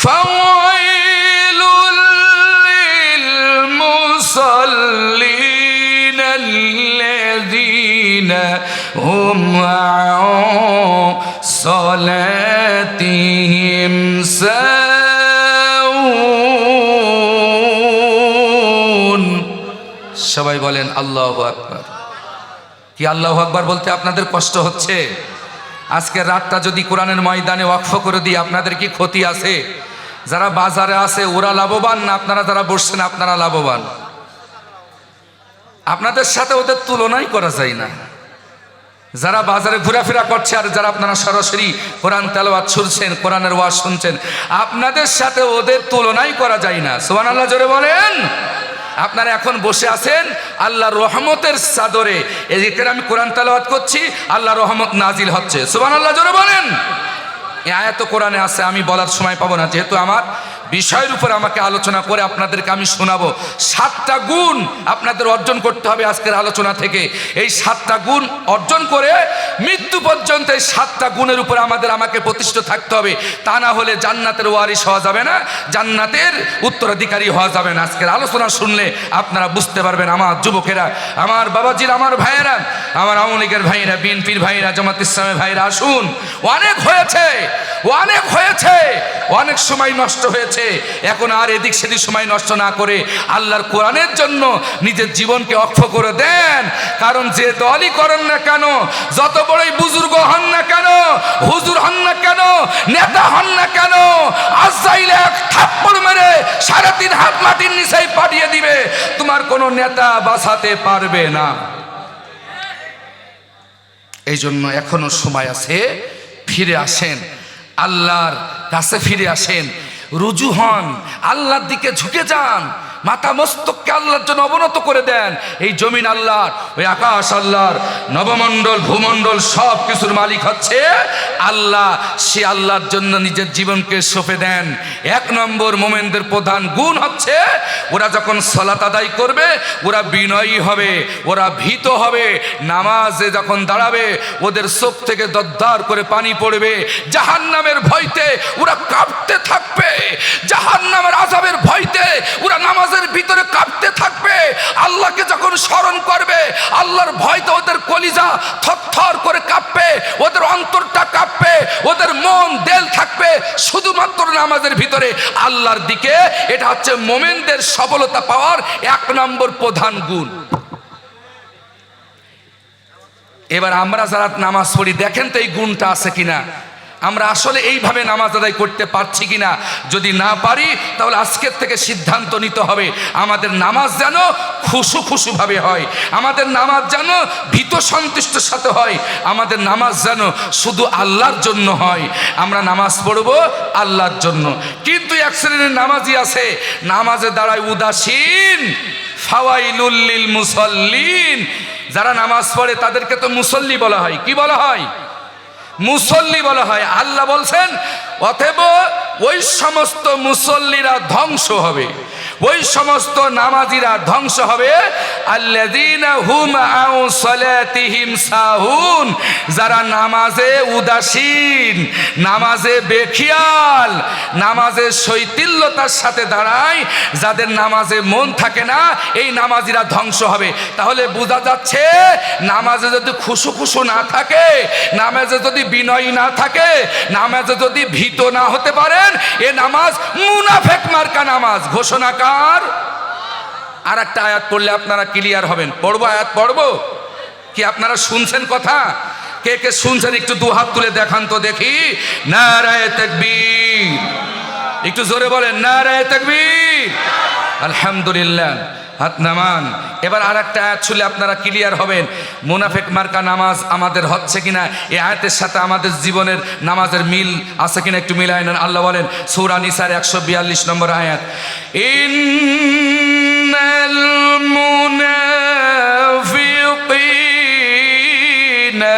ফাওয়াইলুল লিল মুসাল্লিন আল্লাযীনা হুম আন সালাতিহিম সাউন। সবাই বলেন আল্লাহু আকবার। কি আল্লাহু আকবার বলতে আপনাদের কষ্ট হচ্ছে? আজকে রাতটা যদি কোরআনের ময়দানে ওয়াকফ করে দিই, আপনাদের কি ক্ষতি আছে? যারা বাজারে আছে ওরা লাভবান না আপনারা যারা বসছেন আপনারা লাভবান? আপনাদের সাথে ওদের তুলনাই করা যায় না। যারা বাজারে ঘোরাফেরা করছে আর যারা আপনারা সরাসরি কোরআন তেলাওয়াত শুনছেন, কোরআনের ওয়াজ শুনছেন, আপনাদের সাথে ওদের তুলনাই করা যায় না। সুবহানাল্লাহ, জোরে বলেন। আপনারা এখন বসে আছেন আল্লাহর রহমতের চাদরে, এদিকে আমি কোরআন তেলাওয়াত করছি, আল্লাহর রহমত নাজিল হচ্ছে। সুবহানাল্লাহ, জোরে বলেন। এই আয়াত কোরআনে আছে, আমি বলার সময় পাবো না, যেহেতু আমার বিষয়ের উপর আমাকে আলোচনা করে আপনাদেরকে আমি শোনাবো। 7টা গুণ আপনাদের অর্জন করতে হবে আজকের আলোচনা থেকে। এই 7টা গুণ অর্জন করে মৃত্যু পর্যন্ত এই 7টা গুণের উপর আমাকে প্রতিষ্ঠিত থাকতে হবে। তা না হলে জান্নাতের ওয়ারিস হওয়া যাবে না, জান্নাতের উত্তরাধিকারী হওয়া যাবে না। আজকের আলোচনা শুনলে আপনারা বুঝতে পারবেন। আমার যুবকেরা, আমার বাবাজির, আমার ভাইয়েরা, আমার আওয়ামী লীগের ভাইয়েরা, বিএনপির ভাইয়েরা, জামাত ইসলামের ভাইয়েরা, আসুন। অনেক হয়েছে, অনেক হয়েছে, অনেক সময় নষ্ট হয়েছে। আসছে, এখন আর এদিক সেদিক সময় নষ্ট না করে আল্লাহর কোরআনের জন্য নিজের জীবনকে অক্ষ করে দেন। কারণ যে দলই করেন না কেন, যত বড়ই বুজুর্গ হন না কেন, হুজুর হন না কেন, নেতা হন না কেন, আজরাইল এক থাপ্পড় মেরে 3.5 হাত মাটির নিচেই পাঠিয়ে দিবে, তোমার কোনো নেতা বাঁচাতে পারবে না। এই জন্য এখনো সময় আছে, ফিরে আসেন, আল্লাহর কাছে ফিরে আসেন, রুজু হন, আল্লাহর দিকে ঝুঁকে যান, মাথা মস্তককে আল্লাহর জন্য অবনত করে দেন। এই জমিন আল্লাহর, ওই আকাশ আল্লাহর, নবমণ্ডল ভূমণ্ডল সব কিছুর মালিক হচ্ছে আল্লাহ। সে আল্লাহর জন্য নিজের জীবনকে সঁপে দেন। 1 নম্বর মোমেনদের প্রধান গুণ হচ্ছে ওরা যখন সালাত আদায় করবে ওরা বিনয়ী হবে, ওরা ভীত হবে। নামাজে যখন দাঁড়াবে ওদের চোখ থেকে দরদর করে পানি পড়বে। জাহান্নামের ভয়তে ওরা কাঁপতে থাকবে, জাহান্নামের আযাবের ভয়তে ওরা নামাজের ভিতরে কাঁপতে থাকবে। আল্লাহকে যখন স্মরণ করবে আল্লাহর ভয়তে ওদের কলিজা থরথর করে কাঁপবে, ওদের অন্তরটা কাঁপবে, ওদের মন দিল থাকবে শুধুমাত্র নামাজের ভিতরে আল্লাহর দিকে। এটা হচ্ছে মোমেনদের সফলতা পাওয়ার 1 নম্বর প্রধান গুণ। এবার আমরা যারা নামাজ পড়ি দেখেন তো এই গুণটা আছে কিনা, আমরা আসলে এইভাবে নামাজ আদায় করতে পারছি কিনা। যদি না পারি তাহলে আজকের থেকে সিদ্ধান্ত নিতে হবে আমাদের নামাজ যেন খুশু খুশুভাবে হয়, আমাদের নামাজ যেন ভীত সন্তুষ্টের সাথে হয়, আমাদের নামাজ যেন শুধু আল্লাহর জন্য হয়। আমরা নামাজ পড়ব আল্লাহর জন্য। কিন্তু এক শ্রেণীর নামাজি আছে নামাজে দাঁড়ায় উদাসীন, ফাওয়াইলুল লিল মুসাল্লিন। যারা নামাজ পড়ে তাদেরকে তো মুসল্লি বলা হয়। কি বলা হয়? মুসল্লি বলা হয়। আল্লাহ বলছেন অতএব ওই সমস্ত মুসল্লিরা ধ্বংস হবে, ওই সমস্ত নামাজিরা ধ্বংস হবে। আল্লাযীনা হুম আন সালাতিহিম সাহুন, যারা নামাজে উদাসীন, নামাজে বেখিয়াল, নামাজে শৈথিল্যতার সাথে দাঁড়ায়, যাদের নামাজে মন থাকে না, এই নামাজিরা ধ্বংস হবে। তাহলে বোঝা যাচ্ছে নামাজে যদি খুশু খুশু না থাকে, নামাজে যদি বিনয়ী না থাকে, নামাজে যদি ভীত না হতে পারেন, এ নামাজ মুনাফিক মার্কা নামাজ। ঘোষণাকার আর একটা আয়াত পড়লে আপনারা ক্লিয়ার হবেন। পড়বো, আয়াত পড়বো কি? আপনারা শুনছেন কথা? কে কে শুনছেন একটু 2 হাত তুলে দেখান তো দেখি। নারায়ে তাকবীর, একটু জোরে বলেন নারায়ে তাকবীর। আলহামদুলিল্লাহ, হাত নামান। এবার আর একটা আয়াত শুনলে আপনারা ক্লিয়ার হবেন মুনাফিক মার্কা নামাজ আমাদের হচ্ছে কিনা, এই আয়াতের সাথে আমাদের জীবনের নামাজের মিল আছে কিনা একটু মিলায় নেন। আল্লাহ বলেন সূরা নিসার 142 নম্বর আয়াত, ইন্নাল মুনাফিকিনা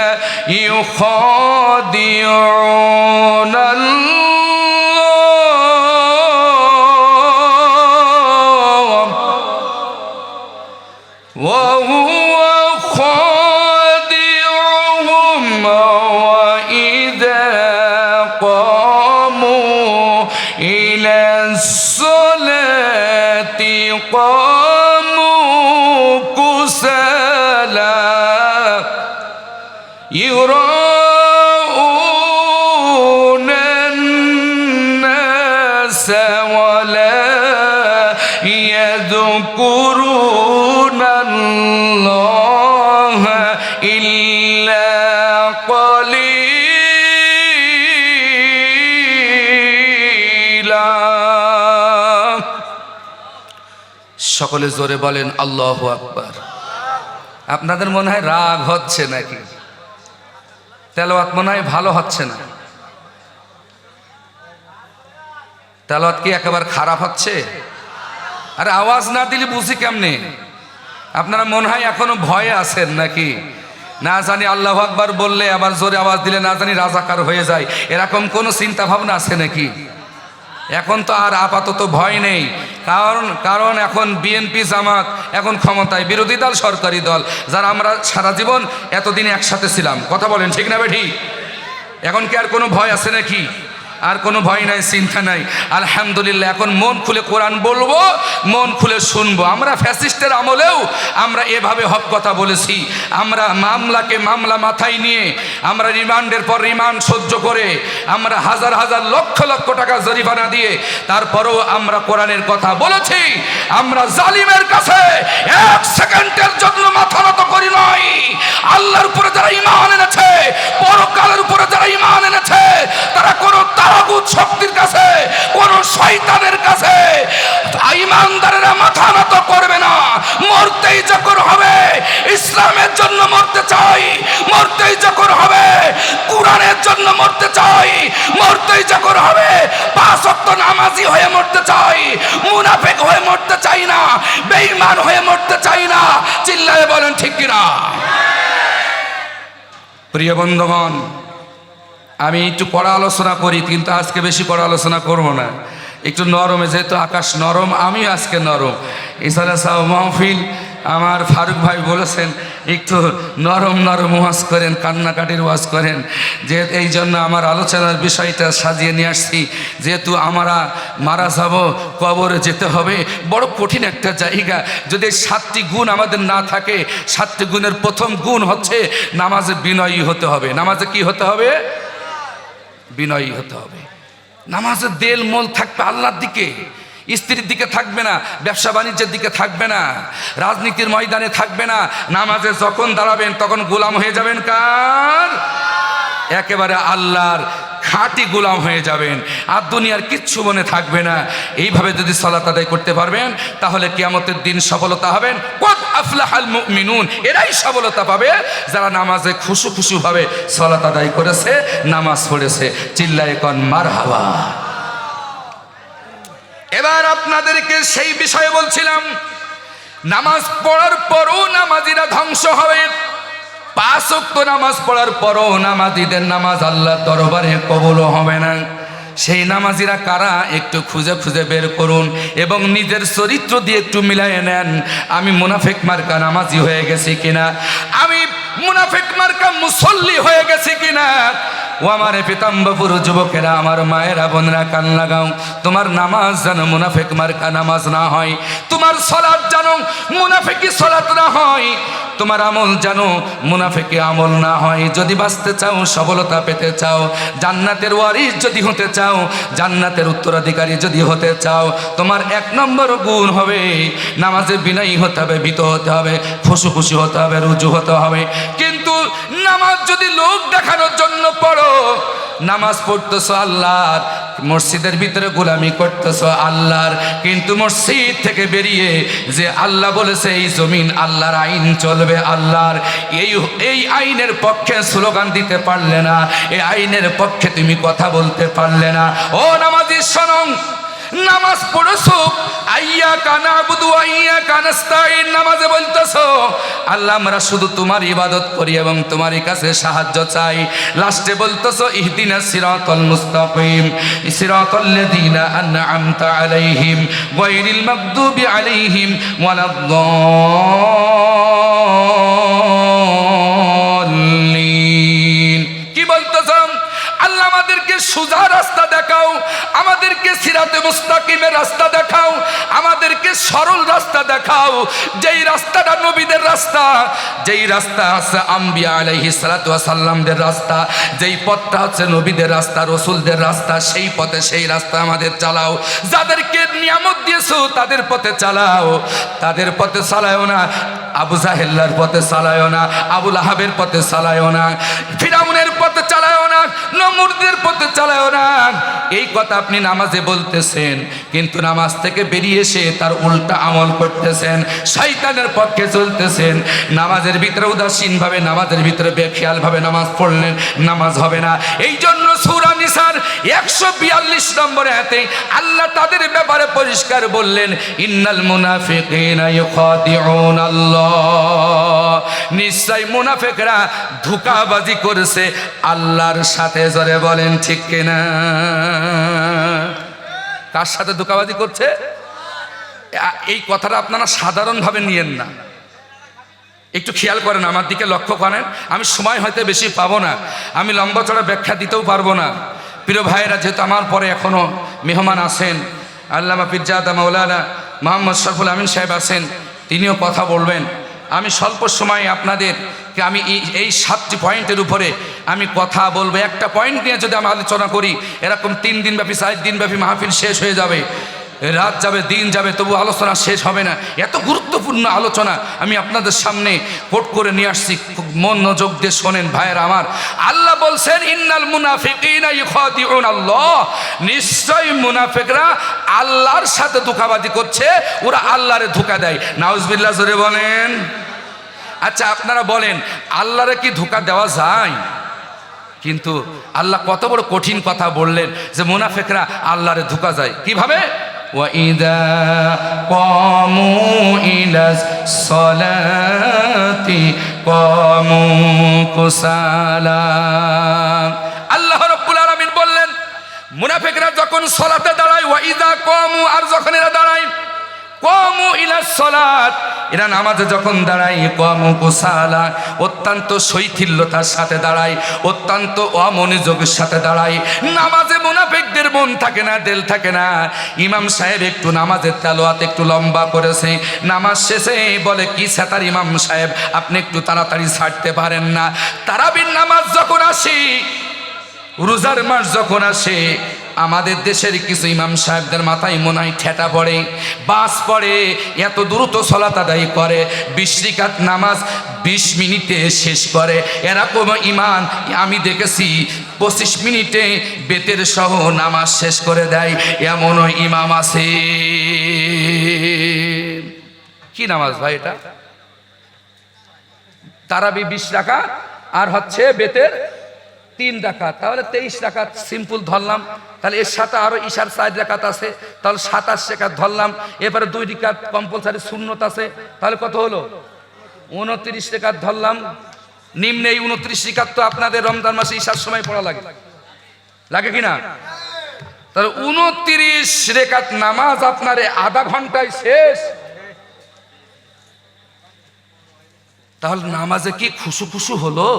ইউখাদিউনাল وهو خادعهم وإذا قاموا إلى الصلاة قاموا كسالى يراءون الناس ولا يذكرون الله إلا قليلا। সকলে জোরে বলেন আল্লাহু আকবার। আপনাদের মনে হয় রাগ হচ্ছে নাকি? তেলাওয়াত মনে হয় ভালো হচ্ছে না? তেলাওয়াত কি একেবারে খারাপ হচ্ছে? আরে আওয়াজ না দিলে বুঝি কেমনে? আপনারা মনে হয় এখনো ভয়ে আছেন নাকি? না জানি আল্লাহু আকবার বললে আবার জোরে আওয়াজ দিলে না জানি রাজাকার হয়ে যায়, এরকম কোনো চিন্তা ভাবনা আছে নাকি? এখন তো আর আপাতত ভয় নেই, কারণ এখন বিএনপি জামাত এখন ক্ষমতায়, বিরোধী দল সরকারি দল, যারা আমরা সারা জীবন এতদিন একসাথে ছিলাম। কথা বলেন ঠিক না বেঠি? এখন কি আর কোনো ভয় আছে নাকি? আর কোনো ভয় নাই, চিন্তা নাই। আলহামদুলিল্লাহ, এখন মন খুলে কোরআন বলবো, মন খুলে শুনবো। আমরা ফ্যাসিস্টের আমলেও আমরা এভাবে হক কথা বলেছি। আমরা মামলাকে মামলা মাথায় নিয়ে আমরা রিমান্ডের পর রিমান্ড সহ্য করে আমরা হাজার হাজার লক্ষ লক্ষ টাকা জরিমানা দিয়ে তারপরেও আমরা কোরআনের কথা বলেছি। আমরা জালিমের কাছে এক সেকেন্ডের জন্য মাথা নত করি নাই। আল্লাহর উপরে যারা ঈমান এনেছে, পরকালের উপরে যারা ঈমান এনেছে, তারা কোনো তাগুত শক্তির কাছে, কোনো শয়তানের কাছে ঈমানদারেরা মাথা নত করবে না। মরতেই যখন হবে ইসলামের জন্য মরতে চাই, মরতেই যখন হবে কোরআনের জন্য মরতে চাই, মরতেই যখন হবে 5 ওয়াক্ত নামাজি হয়ে মরতে চাই, মুনাফিক হয়ে মরতে চাই না, বেঈমান হয়ে মরতে চাই না। চিল্লায়ে বলেন ঠিক কিনা? প্রিয় বন্ধুগণ, আমি একটু পড়া আলোচনা করি, কিন্তু আজকে বেশি পড়া আলোচনা করব না। একটু নরমে, যেহেতু আকাশ নরম, আমি আজকে নরম। ইসালা সাহ মাহফিল, আমার ফারুক ভাই বলেছেন একটু নরম নরম ওয়াজ করেন, কান্নাকাটির ওয়াজ করেন। যে এই জন্য আমার আলোচনার বিষয়টা সাজিয়ে নিয়ে আসছি। যেহেতু আমরা মারা যাব, কবরে যেতে হবে, বড় কঠিন একটা জায়গা। যদি 7টি গুণ আমাদের না থাকে, 7টি গুণের প্রথম গুণ হচ্ছে নামাজে বিনয়ী হতে হবে। নামাজে কি হতে হবে? বিনয়ী হতে হবে। নামাজের দেল মোল থাকবে আল্লাহর দিকে, স্ত্রীর দিকে থাকবে না, ব্যবসা বাণিজ্যের দিকে থাকবে না, রাজনীতির ময়দানে থাকবে না। নামাজে যখন দাঁড়াবেন তখন গোলাম হয়ে যাবেন কার? একেবারে আল্লাহর খাঁটি গোলাম হয়ে যাবেন, আর দুনিয়ার কিচ্ছু মনে থাকবে না। এইভাবে যদি সালাত আদায় করতে পারবেন তাহলে কিয়ামতের দিন সফলতা হবেন। কদ আফলাহাল মুমিনুন, এরাই সফলতা পাবে যারা নামাজে খুশু খুশুভাবে সালাত আদায় করেছে, নামাজ পড়েছে। চিল্লায়ে কোন মারহাবা। এবার আপনাদেরকে সেই বিষয়ে বলছিলাম, নামাজ পড়ার পরও নামাজিরা ধ্বংস হবে। 5 ওয়াক্ত নামাজ পড়ার পরও নামাজিদের নামাজ আল্লাহর দরবারে কবুল হবে না। সেই নামাজিরা কারা একটু খুঁজে খুঁজে বের করুন এবং নিজের চরিত্র দিয়ে একটু মিলাইয়ে নেন। আমি মুনাফিক মার্কা নামাজি হয়ে গেছি কিনা, আমি মুনাফিক মার্কা মুসল্লি হয়ে গেছি কিনা। ও আমার পিতাম্বপুর যুবকেরা, আমার মায়েরা, বোনেরা, কান লাগাও। তোমার নামাজ যেন মুনাফিক মার্কা নামাজ না হয়, তোমার সালাত যেন মুনাফিকি সালাত না হয়, তোমার আমল যেন মুনাফিকি আমল না হয়। যদি বাঁচতে চাও, সফলতা পেতে চাও, জান্নাতের ওয়ারিস যদি হতে চাও, জান্নাতের উত্তরাধিকারী যদি হতে চাও, তোমার 1 নম্বর গুণ হবে নামাজে বিনয়ী হতে হবে, ভীত হতে হবে, খুশু খুশি হতে হবে, রুজু হতে হবে। কিন্তু নামাজ যদি লোক দেখানোর জন্য পড়ো, নামাজ পড়তেছো আল্লাহর, মসজিদের ভিতরে গোলামি করতেছো আল্লাহর, কিন্তু মসজিদ থেকে বেরিয়ে যে আল্লাহ বলেছে এই জমিন আল্লাহর, আইন চলবে আল্লাহর, এই আইনের পক্ষে স্লোগান দিতে পারলে না, এই আইনের পক্ষে তুমি কথা বলতে পারলে না। ও নামাজি শোনো, নামাজ পড়েছো, আইয়াকা নাবুদু ওয়া আইয়াকা নাস্তাইন, নামাজে বলতেছো আল্লাহ আমরা শুধু তোমার ইবাদত করি এবং তোমারই কাছে সাহায্য চাই। লাস্টে বলতেছো ইহদিনাস সিরাতাল মুস্তাকিম সিরাতাল্লাযীনা আন'আমতা আলাইহিম গায়রিল মাগদুবি আলাইহিম ওয়ালাদ-দাল্লিন। কি বলতেছো? আল্লাহ আমাদেরকে সোজা রাস্তা দেখাও, আমাদেরকে সিরাতে মুস্তাকিমের রাস্তা দেখাও, আমাদেরকে সরল রাস্তা দেখাও, যেই রাস্তাটা নবীদের রাস্তা, যেই রাস্তা আছে আম্বিয়া আলাইহিস সালাতু ওয়াস সালামদের রাস্তা, যেই পথটা হচ্ছে নবীদের রাস্তা, রাসূলদের রাস্তা, সেই পথে সেই রাস্তা আমাদের চালাও। যাদেরকে নিয়ামত দিয়েছো তাদের পথে চালাও, তাদের পথে চালায়ও না, আবু জাহেলের পথে চালায়ও না, আবু লাহাবের পথে চালায়ও না, ফিরাউনের পথে চালায়ও না, নমরুদের পথে চালায়ও না। এই কথা আপনি নামাজে বলতেছেন, কিন্তু নামাজ থেকে বেরিয়ে এসে তার উল্টা আমল করতেছেন, শয়তানের পক্ষে চলতেছেন। নামাজের ভিতরে উদাসীনভাবে, নামাজের ভিতরে বেখেয়ালভাবে নামাজ পড়লেন, নামাজ হবে না। এই জন্য সূরা নিসার 142 নম্বর আয়াতে আল্লাহ তাদের ব্যাপারে পরিষ্কার বললেন, ইন্নাল মুনাফিকিনা ইউখাদিউন আল্লাহ, নিশ্চয় মুনাফিকরা ধোঁকাবাজি করেছে আল্লাহর সাথে। জোরে বলেন ঠিক কিনা? কার সাথে ধোঁকাবাজি করছে? এই কথাটা আপনারা সাধারণভাবে নিয়েন না, একটু খেয়াল করেন, আমার দিকে লক্ষ্য করেন। আমি সময় হয়তো বেশি পাবো না, আমি লম্বা চড়া ব্যাখ্যা দিতেও পারবো না, প্রিয় ভাইয়েরা, যেহেতু আমার পরে এখনও মেহমান আছেন, আল্লামা পীরজাদা মাওলানা মোহাম্মদ শরফুল আমিন সাহেব আছেন, তিনিও কথা বলবেন। আমি স্বল্প সময়ে আপনাদেরকে আমি এই 7টি পয়েন্টের উপরে আমি কথা বলবো। একটা পয়েন্ট নিয়ে যদি আমি আলোচনা করি, এরকম 3 দিনব্যাপী 4 দিনব্যাপী মাহফিল শেষ হয়ে যাবে, রাত যাবে, দিন যাবে, তবু আলোচনা শেষ হবে না। এত গুরুত্বপূর্ণ আলোচনা আমি আপনাদের সামনে কোট করে নিয়ে আসছি, খুব মনোযোগ দিয়ে শোনেন ভাইয়েরা আমার। আল্লাহ বলছেন, ইন্নাল মুনাফিকিনা ইখাদিউন আল্লাহ, নিশ্চয়ই মুনাফিকরা আল্লাহর সাথে ধোঁকাবাজি করছে, ওরা আল্লাহরে ধোঁকা দেয়। নাউজুবিল্লাহ জোরে বলেন। আচ্ছা আপনারা বলেন, আল্লাহরে কি ধোঁকা দেওয়া যায়? কিন্তু আল্লাহ কত বড় কঠিন কথা বললেন যে মুনাফিকরা আল্লাহরে ধোঁকা যায় কিভাবে। وَإِذَا قَامُوا إِلَى الصَّلَاةِ قَامُوا كُسَالَى। আল্লাহ রাব্বুল আলামিন বললেন, মুনাফিকরা যখন সালাতে দাঁড়ায়, ওয়াইদা কামু, আর যখন এরা দাঁড়ায়, কামু ইলা সালাত, এরা নামাজে যখন দাঁড়ায়, কামু কুসালা, অত্যন্ত শৈথিল্যতার সাথে দাঁড়ায়, অত্যন্ত অমনোযোগের সাথে দাঁড়ায়। নামাজে মুনাফিকদের মন থাকে না, দিল থাকে না। ইমাম সাহেব একটু নামাজের তেলাওয়াত একটু লম্বা করেছে, নামাজ শেষে বলে, কি সেতার ইমাম সাহেব, আপনি একটু তাড়াতাড়ি ছাড়তে পারেন না? তারাবির নামাজ যখন আসি, রোজার মাস যখন আসে, আমাদের দেশের কিছু ইমাম সাহেবদের মাথায় মনে হয় ঠেটা পড়ে, বাস পড়ে, এত দ্রুত সালাত আদায় করে, 20 রাকাত নামাজ 20 মিনিটে শেষ করে। এরকম ইমাম আমি দেখেছি 25 মিনিটে বেতের সহ নামাজ শেষ করে দেয়, এমনও ইমাম আছে। কি নামাজ ভাই এটা? তারাবি 20 রাকাত আর হচ্ছে বেতের 3 রাকাত, তাহলে 23 রাকাত সিম্পল ধরলাম। তাহলে এর সাথে আরো ঈশার 4 রাকাত আছে, তাহলে 27 রাকাত ধরলাম। এবারে 2 রাকাত কম্পালসারি সুন্নত আছে, তাহলে কত হলো? 29 রাকাত ধরলাম। নিম্নে এই 29 রাকাত তো আপনাদের রমজান মাসে ঈশার সময় পড়া লাগে, লাগে কিনা? তাহলে 29 রাকাত নামাজ আপনার আধা ঘন্টায় শেষ। তাহলে নামাজে কি খুশু খুশু হলো?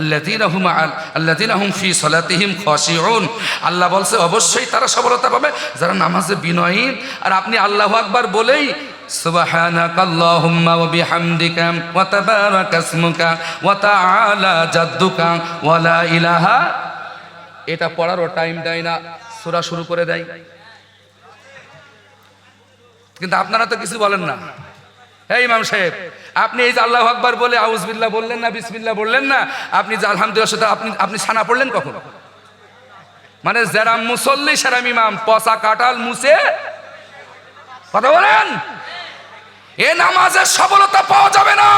আল্লাযীনা হুম ফি সালাতিহিম খাশিউন। আল্লাহ বলছে অবশ্যই তারা সফলতা পাবে যারা নামাজে বিনয়ী। আর আপনি আল্লাহু আকবার বলেই সুবহানাকাল্লাহুম্মা ওয়া বিহামদিকা ওয়া তাবারাকা ইসমুকা ওয়া তাআলা জাদ্দুকা ওয়া লা ইলাহা, এটা পড়ারও টাইম দেয় না, সূরা শুরু করে দেয়। কিন্তু আপনারা তো কিছু বলেন না। হে ইমাম সাহেব, আপনি এই যে আল্লাহু আকবার বলে আউযুবিল্লাহ বললেন না, বিসমিল্লাহ বললেন না, আপনি যে আলহামদুলিল্লাহ সাথে আপনি সানা পড়লেন কখন? মানে যারা মুসল্লি সেরা ইমাম পচা কাটাল মুছে কথা বলেন, এ নামাজের সফলতা পাওয়া যাবে না।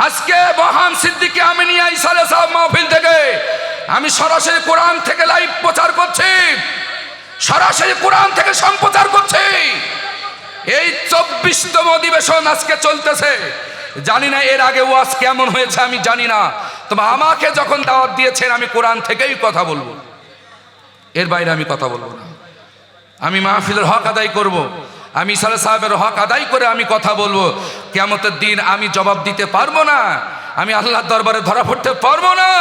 আজকে মহান সিদ্দিকী আমিনিয়া ইসালে সাহেব মাহফিল থেকে আমি সরাসরি কোরআন থেকে লাইভ প্রচার করছি, সরাসরি কোরআন থেকে সম্প্রচার করছি। এই 24তম অধিবেশন আজকে চলতেছে। জানি না এর আগে ওয়াজ কেমন হয়েছে, আমি জানি না, তবে আমাকে যখন দাওয়াত দিয়েছেন আমি কোরআন থেকেই কথা বলবো, এর বাইরে আমি কথা বলবো না। আমি মাহফিলের হক আদায় করব, আমি ইসালে সাহেবের হক আদায় করে আমি কথা বলবো। কিয়ামতের দিন আমি জবাব দিতে পারবো না, আমি আল্লাহর দরবারে ধরা পড়তে পারবো না।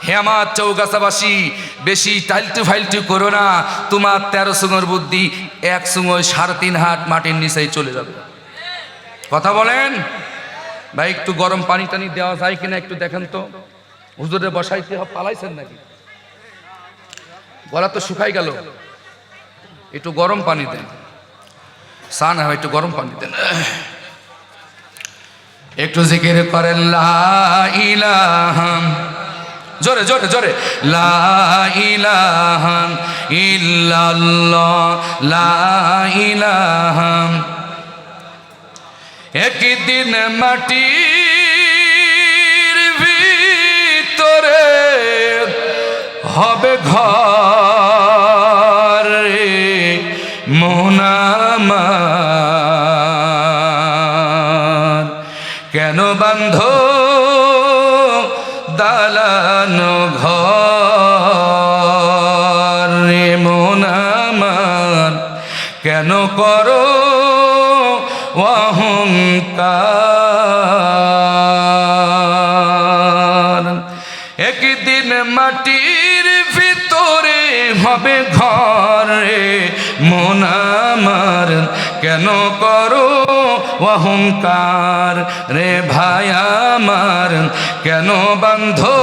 হে আমার চৌগাছাবাসী, বেশি টাইলটু ফাইলটু করো না। তোমার 13 সুঙের বুদ্ধি 1 সুঙোয় 3.5 হাত মাটির নিচেই চলে যাবে। কথা বলেন ভাই, একটু গরম পানি টানি দেওয়া যায় কিনা একটু দেখেন তো। হুজুরে বসাইতে পালাইছেন নাকি? গলা তো শুকাই গেল, একটু গরম পানি দেন। চা না হয় একটু গরম পানি দেন। একটু জিকির করেন লা ইলাহা, জোরে জোরে জোরে, লা ইলাহা ইল্লাল্লাহ, লা ইলাহা। একদিন মাটির ভিতরে হবে ঘর রে মন আমার, কেন বান্ধ দালানো ঘর রে মন আমার, কেন করো অহংকার। একদিন মাটির ভিতরে হবে ঘর রে মন আমার কেন করো অহংকার রে ভাই আমার কেন বাঁধো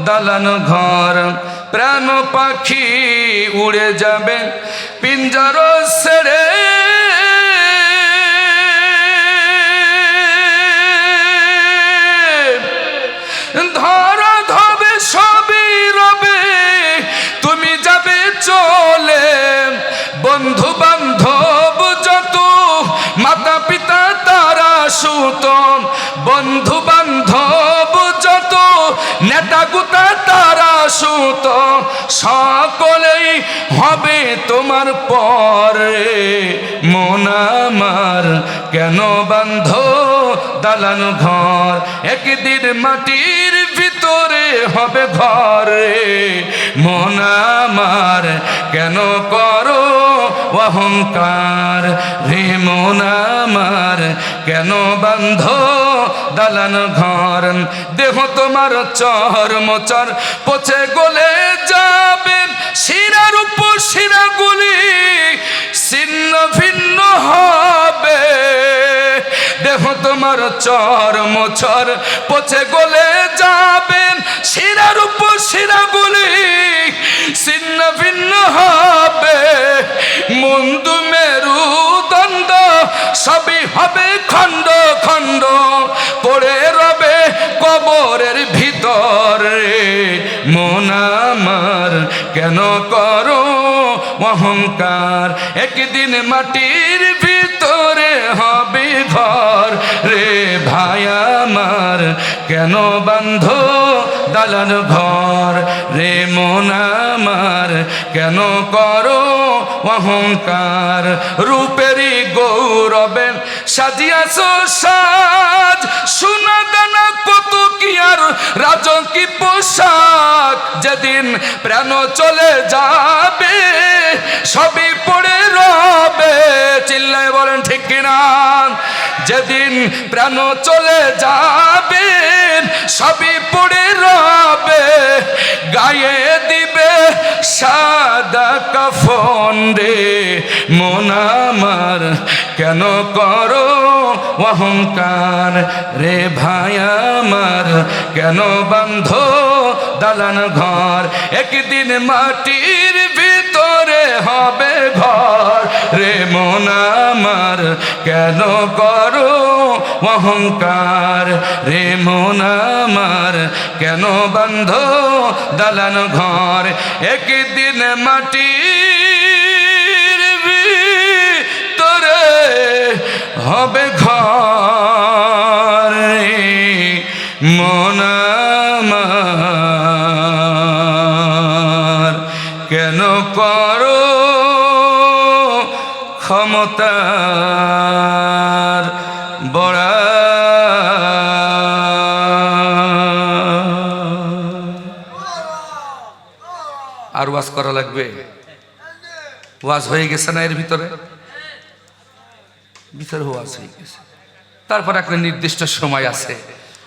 দালান ঘর প্রাণ পাখি উড়ে যাবে পিঞ্জর ছেড়ে ধরা ধবে সবই রবে তুমি যাবে চলে বন্ধু বান্ধব যত মাতা পিতা তারা সুত বন্ধু বান্ধব যত নেতা গুতা তারা সুত সকলেই হবে তোমার পরে মন আমার কেন বান্ধ দালান ঘর একদিন মাটির ভিতরে হবে ঘরে মন আমার কেন করো অহংকার রে মন আমার কেন বান্ধ দালান ঘর দেহ তোমার চর্মচর পচে গলে যাবে শিরার উপর শিরাগুলি ছিন্ন ভিন্ন হবে দেহ তোমার চর্মচর পচে গলে যাবেন শিরার উপর শিরাগুলি ছিন্ন ভিন্ন হবে মুন্ডু মেরুদণ্ড সবই হবে খণ্ড খণ্ড পড়ে রবে কবরের ভিতরে মন আমার কেন করো অহংকার একদিন মাটির ভিতরে হবে ঘর রে ভাই আমার কেন বান্ধ দালান ঘর রে মন আমার কেন করো অহংকার রূপেরই গৌরবে সাজিয়াছ সাজ সোনা দানা কত কি আর রাজকী পোশাক যেদিন প্রাণ চলে যাবে সবই পড়ে রবে চিল্লায় বলেন ঠিক কিনা যেদিন প্রাণ চলে যাবে সবই পড়ে রবে গায়ে দিবে সাদা কাফন রে মন আমার কেন করো অহংকার রে ভাই আমার কেন বান্ধ দালান ঘর একদিন মাটির ভিতরে হবে ঘর রে মন আমার কেন করো অহংকার রে মন আমার কেন বান্ধ দালান ঘর একদিন মাটির ভিতরে হবে ঘর মন আমার কেন করো ক্ষমতার বড়া আর ওয়াজ করা লাগবে ওয়াজ হয়ে গেছে না এর ভিতরে ভিতরে ওয়াজ হয়ে গেছে তারপর একটা নির্দিষ্ট সময় আছে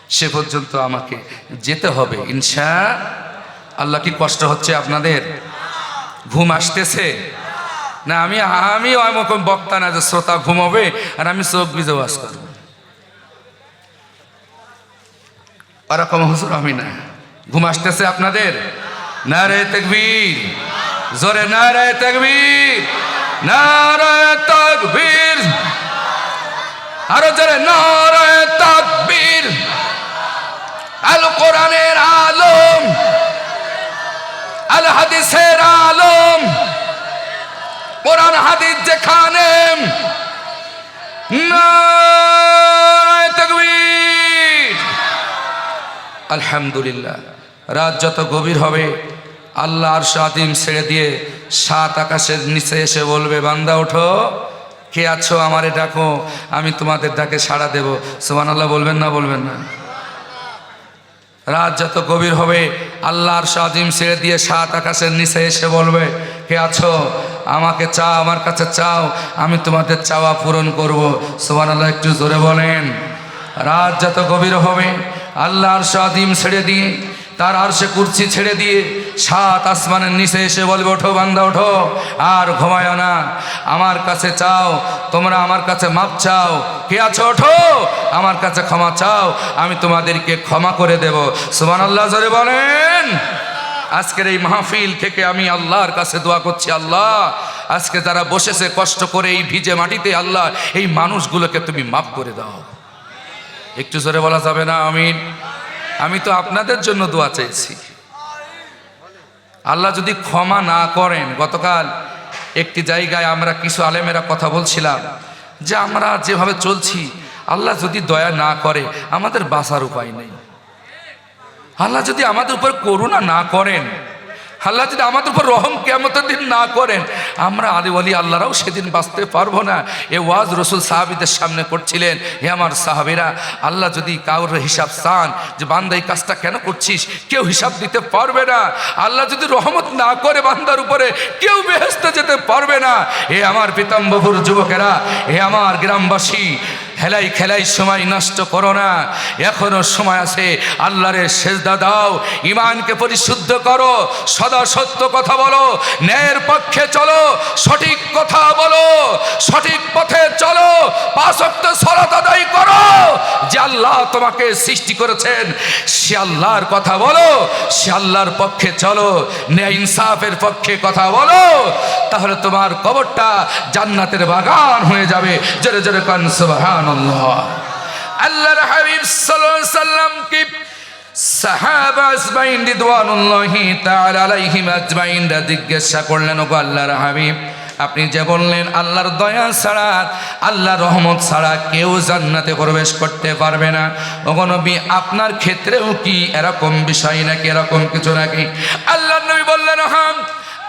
সে পর্যন্ত আমাকে যেতে হবে ইনশাআল্লাহ কি কষ্ট হচ্ছে আপনাদের ঘুম আসতেছে না আমি এরকম বক্তা না যে শ্রোতা ঘুমাবে আর আমি চোখ ভিজে ওয়াজ করব ওরকম হুজুর আমি না ঘুম আসতেছে আপনাদের নারে তাকবীর জোরে নারে তাকবীর নারে তাকবীর আরো জোরে নারে তাকবীর আল কোরআনের আলম আল হাদিসের আলম কোরআন হাদিস যেখানে নারে তাকবীর আলহামদুলিল্লাহ রাত যত গভীর হবে আল্লাহ আরশ আযীম ছেড়ে দিয়ে সাত আকাশের নিচে এসে বলবে বান্দা ওঠো কে আছো আমারে ডাকো আমি তোমাদের ডাকে সাড়া দেব সুবহানাল্লাহ বলবেন না বলবেন না রাত যত গভীর হবে আল্লাহ আরশ আযীম ছেড়ে দিয়ে সাত আকাশের নিচে এসে বলবে কে আছো আমাকে চাও আমার কাছে চাও আমি তোমাদের চাওয়া পূরণ করব সুবহানাল্লাহ একটু জোরে বলেন রাত যত গভীর হবে আল্লাহ আরশ আযীম ছেড়ে দিয়ে তার আরশে কুরসি ছেড়ে দিয়ে 7 আসমানের নিচে এসে বলবে, ওঠো বান্দা ওঠো, আর ঘুমায় না, আমার কাছে চাও, তোমরা আমার কাছে মাপ চাও, কে আছো ওঠো, আমার কাছে ক্ষমা চাও, আমি তোমাদেরকে ক্ষমা করে দেব। সুবহানাল্লাহ জোরে বলেন। আজকের এই মাহফিল থেকে আমি আল্লাহর কাছে দোয়া করছি, আল্লাহ আজকে যারা বসেছে কষ্ট করে এই ভিজে মাটিতে, আল্লাহ এই মানুষগুলোকে তুমি মাফ করে দাও। একটু জোরে বলা যাবে না আমিন? আমি তো আপনাদের জন্য দোয়া চাইছি। আল্লাহ যদি ক্ষমা না করেন, গতকাল একটি জায়গায় আমরা কিছু আলেমেরা কথা বলছিলাম যে আমরা যেভাবে চলছি, আল্লাহ যদি দয়া না করে আমাদের বাঁচার উপায় নেই। আল্লাহ যদি আমাদের উপর করুণা না করেন, আল্লাহ যদি আমাদের উপর রহম কিয়ামতের দিন না করেন, আমরা আলী ওয়ালি আল্লাহরাও সেদিন বাঁচতে পারবো না। এ ওয়াজ রসুল সাহাবীদের সামনে করছিলেন, হে আমার সাহাবীরা, আল্লাহ যদি কারোর হিসাব চান যে বান্দা এই কাজটা কেন করছিস, কেউ হিসাব দিতে পারবে না। আল্লাহ যদি রহমত না করে বান্দার উপরে, কেউ বেহেশতে যেতে পারবে না। হে আমার পিতাম্বরুর যুবকেরা, হে আমার গ্রামবাসী, হেলাই খেলাই সময় নষ্ট করো না, এখনো সময় আছে। আল্লাহরে সেজদা দাও, ঈমানকে পরিশুদ্ধ করো, সদা সত্য কথা বলো, ন্যায়ের পক্ষে চলো, সঠিক কথা বলো, সঠিক পথে চলো, 5 ওয়াক্ত সালাত আদায় করো। যে আল্লাহ তোমাকে সৃষ্টি করেছেন সে আল্লাহর কথা বলো, সে আল্লাহর পক্ষে চলো, ন্যায় ইনসাফের পক্ষে কথা বলো, তাহলে তোমার কবরটা জান্নাতের বাগান হয়ে যাবে। জোরে জোরে কান সুবহানাল্লাহ। আল্লাহর হাবিব সাল্লাল্লাহু আলাইহি সাল্লাম কি সাহাবা আজমাইন রিদওয়ানুল্লাহি তাআলা আলাইহিম আজমাইন জিজ্ঞাসা করলেন, ওগো আল্লাহর হাবিব, আপনি যে বললেন আল্লাহর দয়া ছাড়া, আল্লাহর রহমত ছাড়া কেউ জান্নাতে প্রবেশ করতে পারবে না, ওগো নবী আপনার ক্ষেত্রেও কি এরকম বিষয় নাকি, এরকম কিছু নাকি? আল্লাহর নবী বললেন, হ্যাঁ,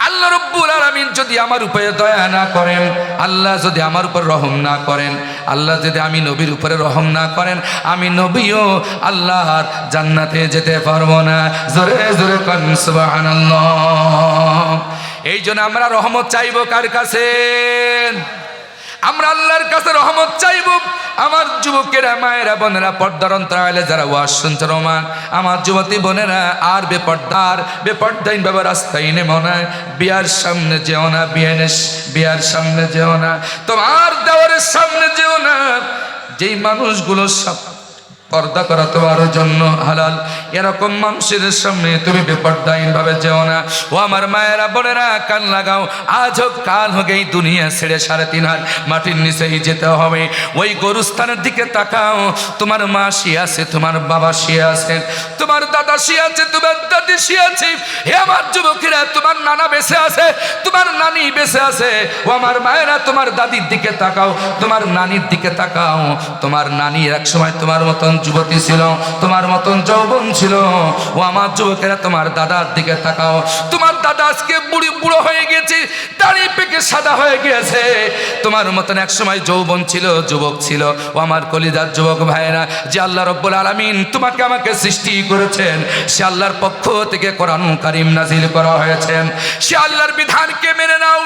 আল্লাহ রব্বুল আলামিন যদি আমার উপরে দয়া না করেন, আল্লাহ যদি আমার উপর রহম না করেন, আল্লাহ যদি আমি নবীর উপরে রহম না করেন, আমি নবীও আল্লাহর জান্নাতে যেতে পারবো না। জোরে জোরে কান সুবহানাল্লাহ। এই জন্য আমরা রহমত চাইবো কার কাছে? আমরা আল্লাহর কাছে রহমত চাইব। আমার যুবকেরা, মায়েরা, বোনেরা, পর্দার অন্তরালে যারা ওয়াজ শুনছে, রহমান আমার যুবতী বোনেরা, আর বেপর্দাইন বাবা রাস্তায় নেমো না, বিয়ার সামনে যেও না, বিয়ার সামনে যেও না, তোমার দেওয়ারের সামনে যেও না। যেই মানুষগুলো সব পর্দা করা তোমার জন্য হালাল, এরকম মানুষের সামনে তুমি বেপর্দাহীন ভাবে যেও না। ও আমার মায়েরা, বোনেরা, কান লাগাও, আজ হোক কাল হোক এই দুনিয়া ছেড়ে 3.5 হাত মাটির নিচেই যেতে হবে। ওই গরুস্থানের দিকে তাকাও, তোমার মা শুয়ে আছে, তোমার বাবা শুয়ে আছেন, তোমার দাদা শুয়ে আছে, তোমার দাদি শুয়ে আছে। হে আমার যুবকেরা, তোমার নানা বেঁচে আছে, তোমার নানি বেঁচে আছে। ও আমার মায়েরা, তোমার দাদির দিকে তাকাও, তোমার নানির দিকে তাকাও। তোমার নানি এক সময় তোমার মতন যুবতী ছিল, তোমার মতন যৌবন ছিল। ও আমার যুবকেরা, তোমার দাদার দিকে তাকাও, তোমার দাদা আজকে বুড়ো হয়ে গেছে, দাড়ি পেকে সাদা হয়ে গিয়েছে। তোমার মতন এক সময় যৌবন ছিল, যুবক ছিল। ও আমার কলিজার যুবক ভাইয়েরা, যে আল্লাহ রব্বুল আলামিন তোমাকে আমাকে সৃষ্টি করেছেন, সে আল্লাহর পক্ষ থেকে কোরআন কারীম নাজিল করা হয়েছে, সে আল্লাহর বিধানকে মেনে নাও,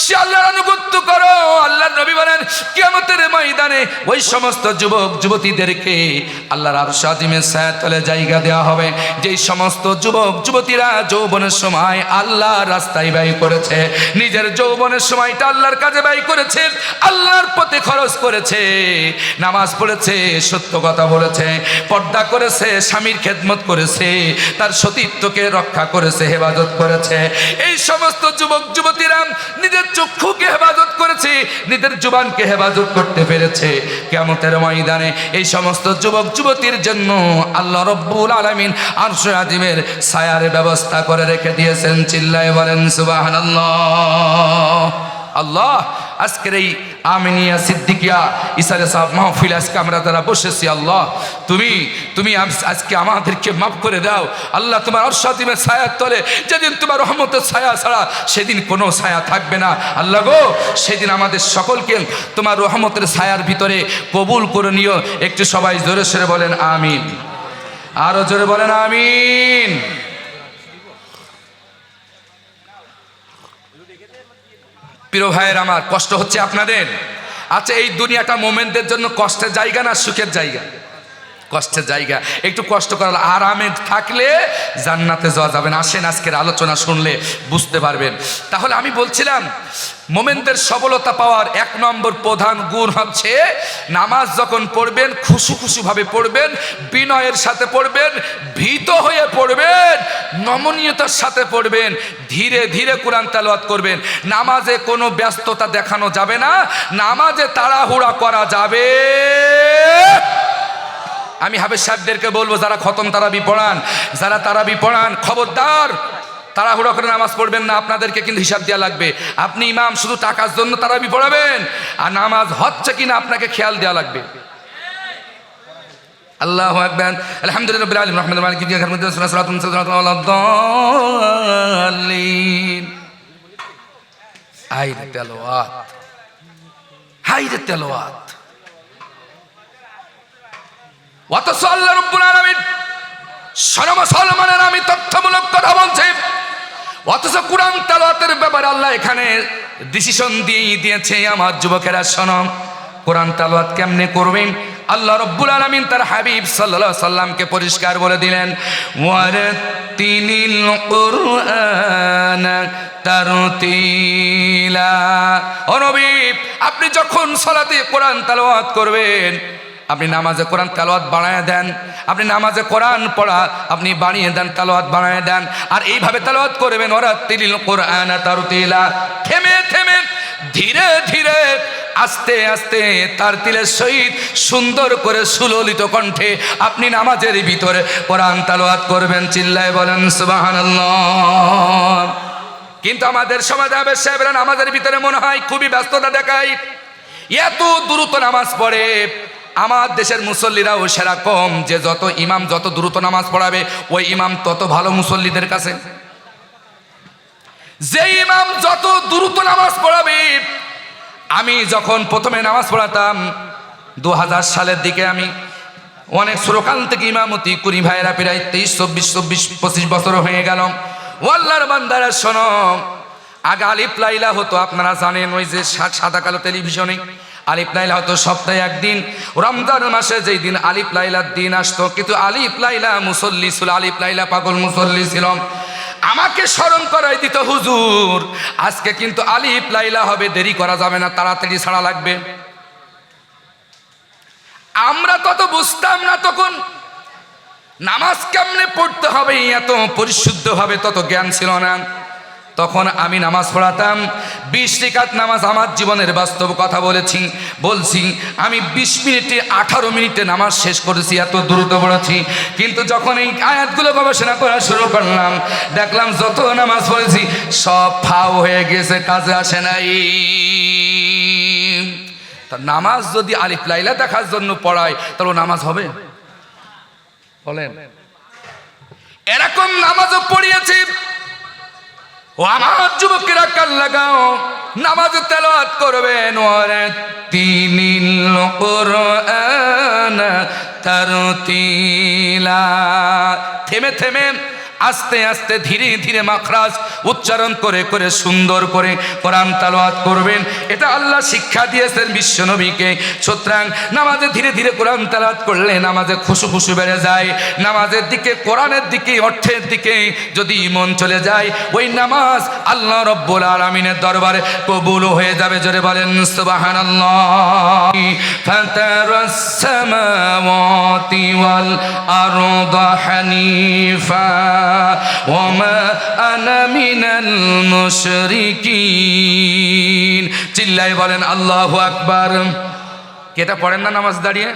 সে আল্লাহর আনুগত্য করো। আল্লাহর নবী বলেন, কিয়ামতের ময়দানে ওই সমস্ত যুবক যুবতীদেরকে আল্লাহর আরশ আজিমের ছায়ার তলে জায়গা দেওয়া হবে, যেই সমস্ত যুবক যুবতীরা যৌবনের সময় আল্লাহর রাস্তায় ব্যয় করেছে, নিজের যৌবনের সময়টা আল্লাহর কাজে ব্যয় করেছে, আল্লাহর পথে খরচ করেছে, নামাজ পড়েছে, সত্য কথা বলেছে, পর্দা করেছে, স্বামীর খেদমত করেছে, তার সতীত্বকে রক্ষা করেছে, হেফাজত করেছে। এই সমস্ত যুবক যুবতীরা নিজের চক্ষুকে হেফাজত করেছে, নিজের জুবানকে হেফাজত করতে পেরেছে। কিয়ামতের ময়দানে এই সমস্ত যুবক যুবতীর জন্য আল্লাহ রব্বুল আলামিন আরশ আজিমের ছায়ার ব্যবস্থা করে রেখে দিয়েছেন। চিল্লায়ে বলেন সুবহানাল্লাহ। আল্লাহ, আজকের এই আমিনিয়া সিদ্দিকিয়া ইসারে সাহেব মাহফিল আজকে আমরা যারা বসেছি, আল্লাহ তুমি আজকে আমাদেরকে মাফ করে দাও। আল্লাহ, তোমার আরশ আজিমের ছায়ার তলে যেদিন তোমার রহমতের ছায়া ছাড়া সেদিন কোনো ছায়া থাকবে না। আল্লাহ গো, সেদিন আমাদের সকলকে তোমার রহমতের ছায়ার ভিতরে কবুল করে নিও। একটু সবাই জোরে সরে বলেন আমিন, আরো জোরে বলেন আমিন। প্রিয় ভাইয়ের আমার, কষ্ট হচ্ছে আপনাদের? আচ্ছা, এই দুনিয়াটা মোমেনদের জন্য কষ্টের জায়গা না সুখের জায়গা? কষ্টের জায়গা, একটু কষ্ট করার আরামে থাকলে জান্নাতে যাওয়া যাবে না। আসেন আজকের আলোচনা শুনলে বুঝতে পারবেন। তাহলে আমি বলছিলাম মোমেনদের সফলতা পাওয়ার 1 নম্বর প্রধান গুণ হচ্ছে নামাজ যখন পড়বেন খুশু খুশুভাবে পড়বেন, বিনয়ের সাথে পড়বেন, ভীত হয়ে পড়বেন, নমনীয়তার সাথে পড়বেন, ধীরে ধীরে কোরআন তেলাওয়াত করবেন। নামাজে কোনো ব্যস্ততা দেখানো যাবে না, নামাজে তাড়াহুড়া করা যাবে। আমি হাফেজ সাহেবদেরকে বলবো, যারা খতম তারাবি পড়ান, যারা তারাবি পড়ান, খবরদার তাড়াহুড়া করে নামাজ পড়বেন না, আপনাদেরকে কিন্তু হিসাব দেওয়া লাগবে। আপনি ইমাম শুধু টাকার জন্য তারাবি পড়াবেন, আর নামাজ হচ্ছে কিনা আপনাকে খেয়াল দেওয়া লাগবে। আল্লাহু আকবার। আলহামদুলিল্লাহ রাব্বিল আলামিন রহমানির রহিম মালিকি ইয়াউমিদ্দিন সিরাতাল মুস্তাকিম আলাদ-দাল্লিন। হায়রে তেলাওয়াত, হায়রে তেলাওয়াত। অথচ আল্লাহ রাব্বুল আলামিন মুসলমানের আমি তথ্যমূলক কথা বলছি, অথচ কোরআন তেলাওয়াতের ব্যাপারে আল্লাহ এখানে ডিসিশন দিয়েছে। আমার যুবকেরা শোনো, কোরআন তেলাওয়াত কেমনে করবেন আল্লাহ রাব্বুল আলামিন তার হাবিব সাল্লাল্লাহু আলাইহি সাল্লামকে পরিষ্কার বলে দিলেন, ওয়ারাতিলিল কুরআনা তারতিলা। ও নবী, আপনি যখন সালাতে কোরআন তেলাওয়াত করবেন, আপনি নামাজে কোরআন তেলাওয়াত বাড়ায় দেন, আপনি নামাজে কোরআন পড়া আপনি বাড়িয়ে দেন, তেলাওয়াত বাড়ায় দেন, আর এইভাবে তেলাওয়াত করবেন ওয়ারাতিলিল কুরআনা তারতিলা। থেমে থেমে ধীরে ধীরে আস্তে আস্তে তার তিলের সহিত সুন্দর করে সুললিত কণ্ঠে আপনি নামাজের ভিতরে কোরআন তেলাওয়াত করবেন। চিল্লায় বলেন সুবহানাল্লাহ। কিন্তু আমাদের সমাজে হাফেজ সাহেবরা নামাজের ভিতরে মনে হয় খুবই ব্যস্ততা দেখায়, এত দ্রুত নামাজ পড়ে। আমার দেশের মুসল্লিরাও সেরকম, যে যত ইমাম যত দ্রুত নামাজ পড়াবে ওই ইমাম তত ভালো মুসল্লিদের কাছে। যে ইমাম যত দ্রুত নামাজ পড়াবে, আমি যখন প্রথমে নামাজ পড়াতাম 2000 সালের দিকে, আমি অনেক ছোটকাল থেকে ইমামতি করি, ভাইয়েরা প্রায় 23, 24, 25 বছর হয়ে গেল। আল্লাহর বান্দারা শোনো, আগে আলিফ লাইলা হতো, আপনারা জানেন ওই যে সাদা কালো টেলিভিশনে আলিফ লাইলা হতো সপ্তাহে একদিন, রমজান মাসে যেই দিন আলিফ লাইলার দিন আসতো। কিন্তু আলিফ লাইলা মুসল্লি ছিল, আলিফ লাইলা পাগল মুসল্লি ছিল। আমাকে স্মরণ করাই দিত, হুজুর আজকে কিন্তু আলিফ লাইলা হবে, দেরি করা যাবে না, তাড়াতাড়ি ছাড়া লাগবে। আমরা তত বুঝতাম না তখন নামাজ কেমনে পড়তে হবে, এত পরিশুদ্ধ ভাবে তত জ্ঞান ছিল না। তখন আমি নামাজ পড়াতাম 20 রাকাত নামাজ। আমার জীবনের বাস্তব কথা বলছি, আমি 20 মিনিটে 18 মিনিটে নামাজ শেষ করেছি, এত দ্রুত পড়েছি। কিন্তু যখন এই আয়াতগুলো গবেষণা করা শুরু করলাম, দেখলাম যত নামাজ পড়েছি সব ফাও হয়ে গেছে, কাজে আসে নাই। তা নামাজ যদি আলিফ লাইলা দেখার জন্য পড়ায়, তাহলে নামাজ হবে? বলেন। এরকম নামাজও পড়িয়েছি। ও আমার যুবকেরা, কাল লাগাও, নামাজে তেলাওয়াত করবেন ওয়ারাতিলিল কুরআনা তারতিলা। থেমে থেমে আস্তে আস্তে ধীরে ধীরে মাখরাজ উচ্চারণ করে করে সুন্দর করে কোরআন তেলাওয়াত করবেন। এটা আল্লাহ শিক্ষা দিয়েছেন বিশ্ব নবীকে। সুতরাং নামাজে ধীরে ধীরে কোরআন তেলাওয়াত করলে নামাজে খুশু খুশু বেড়ে যায়। নামাজের দিকে, কোরআনের দিকে, অর্থের দিকে যদি মন চলে যায়, ওই নামাজ আল্লাহ রব্বুল আলামিনের দরবারে কবুল হয়ে যাবে। জোরে বলেন সুবহানাল্লাহ। ফাতারাস সামাওয়াতি ওয়াল আরদা হানিফা ওয়ামা আনা মিনাল মুশরিকিন। চিল্লায় বলেন আল্লাহু আকবার। কেটা পড়েন না নামাজ দাঁড়িয়ে?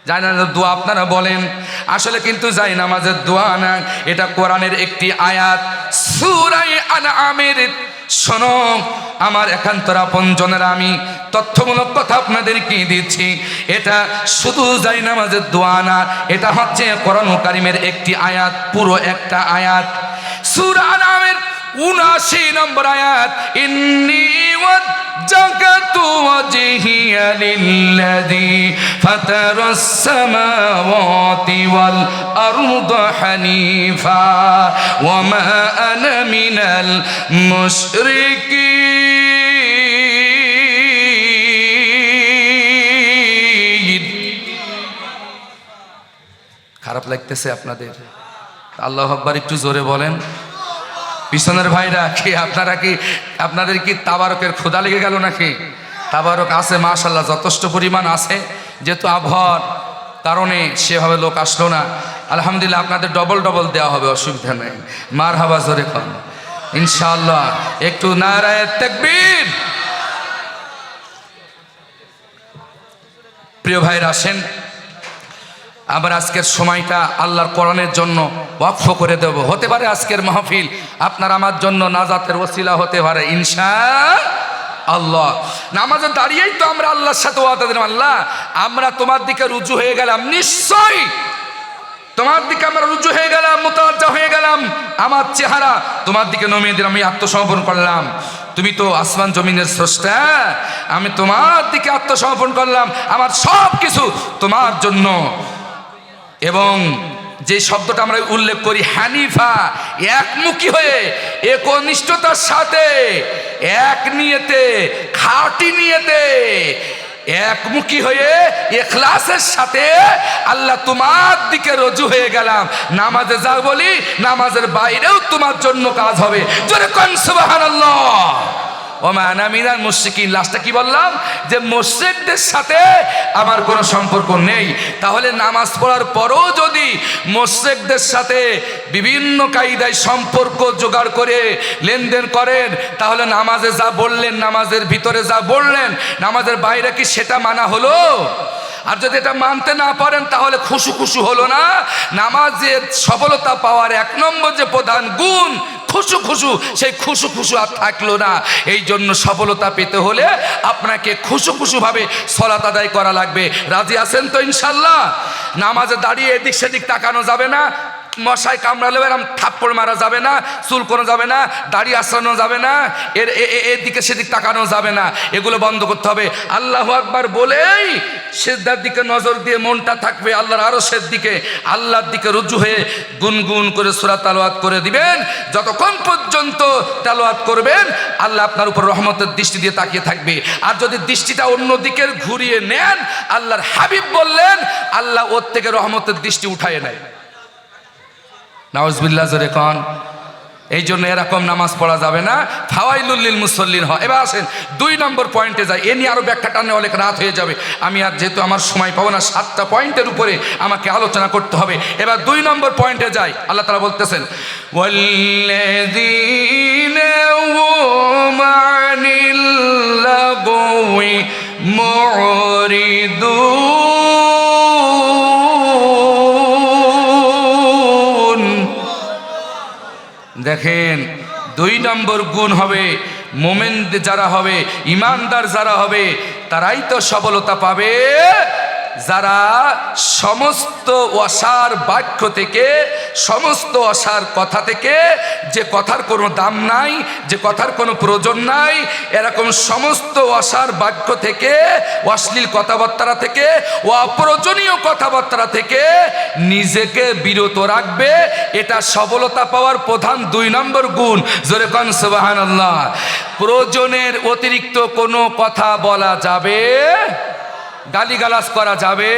যায় না দোয়া আপনারা বলেন, আসলে কিন্তু যায় নামাজের দোয়া না, এটা কোরআনের একটি আয়াত, সূরা আনআমের। শোনো আমার একান্তর আপনজনেরা, আমি তথ্যমূলক কথা আপনাদেরকে দিচ্ছি। এটা শুধু যাই নামাজের দোয়া না, এটা হচ্ছে কোরআন কারীমের একটি আয়াত, পুরো একটা আয়াত। সূরা আনআমের 79 নম্বর আয়াত, ইন্নী ওয়াজ্জাহতু ওয়াজহিয়া লিল্লাযী ফাতারাস সামাওয়াতি ওয়াল আরদা হানিফা ওয়া মা আনা মিনাল মুশরিকিন। খারাপ লাগতেছে আপনাদের? আল্লাহু আকবার একটু জোরে বলেন। পিছনের ভাইরা কি আপনাদের কি তাবারকের ক্ষুধা লেগে গেল নাকি? তাবারক আছে মাশাআল্লাহ, যথেষ্ট পরিমাণ আছে, যেহেতু আবহাওয়ার কারণে সেভাবে লোক আসলো না। আলহামদুলিল্লাহ, আপনাদের ডবল ডবল দেওয়া হবে, অসুবিধা নেই। মারহাবা জোরে কন ইনশাআল্লাহ। একটু নারায়ে তাকবীর। প্রিয় ভাইরা, আসেন আবার আজকের সময়টা আল্লাহর কোরআনের জন্য ওয়াকফ করে দেব। হতে পারে আজকের মাহফিল আপনার আমার জন্য নাজাতের ওসিলা হতে পারে ইনশাআল্লাহ। নামাজে দাঁড়িয়েই তো আমরা আল্লাহর সাথে ওয়াদা দিলাম, আল্লাহ আমরা তোমার দিকে রুজু হয়ে গেলাম, নিশ্চয়ই তোমার দিকে আমরা রুজু হয়ে গেলাম, মুতাওয়াজ্জা হয়ে গেলাম, আমার চেহারা তোমার দিকে নমিয়ে দিলাম, আমি আত্মসমর্পণ করলাম। তুমি তো আসমান জমিনের স্রষ্টা, আমি তোমার দিকে আত্মসমর্পণ করলাম, আমার সব কিছু তোমার জন্য। এবং যে শব্দটা আমরা উল্লেখ করি হানিফা, একমুখী হয়ে একনিষ্ঠতার সাথে, এক নিয়তে, খাঁটি নিয়তে, একমুখী হয়ে ইখলাসের সাথে আল্লাহ তোমার দিকে রুজু হয়ে গেলাম। নামাজে যা বলি নামাজের বাইরেও তোমার জন্য কাজ হবে। জোরে কোন সুবহানাল্লাহ। ওমা আনা মিনাল মুশরিকিন। লাস্টে কি বললাম? যে মুশরিকদের সাথে আমার কোনো সম্পর্ক নেই। তাহলে নামাজ পড়ার পরও যদি মুশরিকদের সাথে বিভিন্ন কায়দায় সম্পর্ক জোগাড় করে লেনদেন করেন, তাহলে নামাজে যা বললেন, নামাজের ভিতরে যা বললেন, নামাজের বাইরে কি সেটা মানা হলো? আর যদি এটা মানতে না পারেন তাহলে খুশু খুশু হলো না। নামাজের সফলতা পাওয়ার এক নম্বর যে প্রধান গুণ খুশু খুশু, সেই খুশু খুশু আর থাকলো না। এই জন্য সফলতা পেতে হলে আপনাকে খুশু খুশুভাবে সালাত আদায় করা লাগবে। রাজি আছেন তো ইনশাল্লাহ? নামাজে দাঁড়িয়ে এদিক সেদিক তাকানো যাবে না, মশায় কামড়ালেও এরম থাপ্পড় মারা যাবে না, চুল কোনো যাবে না, দাড়ি আশ্রানো যাবে না, এদিকে সেদিক তাকানো যাবে না, এগুলো বন্ধ করতে হবে। আল্লাহু আকবার বলেই সিজদার দিকে নজর দিয়ে মনটা থাকবে আল্লাহর আরশের দিকে, আল্লাহর দিকে রুজু হয়ে গুনগুন করে সূরা তালাওয়াত করে দিবেন। যতক্ষণ পর্যন্ত তালাওয়াত করবেন আল্লাহ আপনার উপর রহমতের দৃষ্টি দিয়ে তাকিয়ে থাকবে। আর যদি দৃষ্টিটা অন্য দিকে ঘুরিয়ে নেন, আল্লাহর হাবিব বললেন আল্লাহ ওর থেকে রহমতের দৃষ্টি উঠায় নেয়। নাউজুবিল্লাহ জোরে কন। এই জন্য এরকম নামাজ পড়া যাবে না, ফাওয়াইলুল লিল মুসাল্লিন হয়। এবার আসেন 2 নম্বর পয়েন্টে যাই। এ নিয়ে আরো ব্যাখ্যা টানলে অনেক রাত হয়ে যাবে, আমি আর যেহেতু আমার সময় পাবো না, 7টা পয়েন্টের উপরে আমাকে আলোচনা করতে হবে। এবার 2 নম্বর পয়েন্টে যাই। আল্লাহ তাআলা বলতেছেন ওয়াল্লাযীনা হুম আনিল লাগওয়ি মুরিদুন। দেখেন 2 নম্বর গুণ হবে মোমেন যারা হবে, ইমানদার যারা হবে, তারাই তো সফলতা পাবে যারা সমস্ত অসার বাক্য থেকে, সমস্ত অসার কথা থেকে, যে কথার কোনো দাম নাই, যে কথার কোনো প্রয়োজন নাই, এরকম সমস্ত অসার বাক্য থেকে, অশ্লীল কথাবার্তা থেকে, অপ্রয়োজনীয় কথাবার্তা থেকে নিজেকে বিরত রাখবে। এটা সফলতা পাওয়ার প্রধান 2 নম্বর গুণ। জোরে কোন সুবহানাল্লাহ। প্রয়োজনের অতিরিক্ত কোনো কথা বলা যাবে, গালিগালাজ করা যাবে।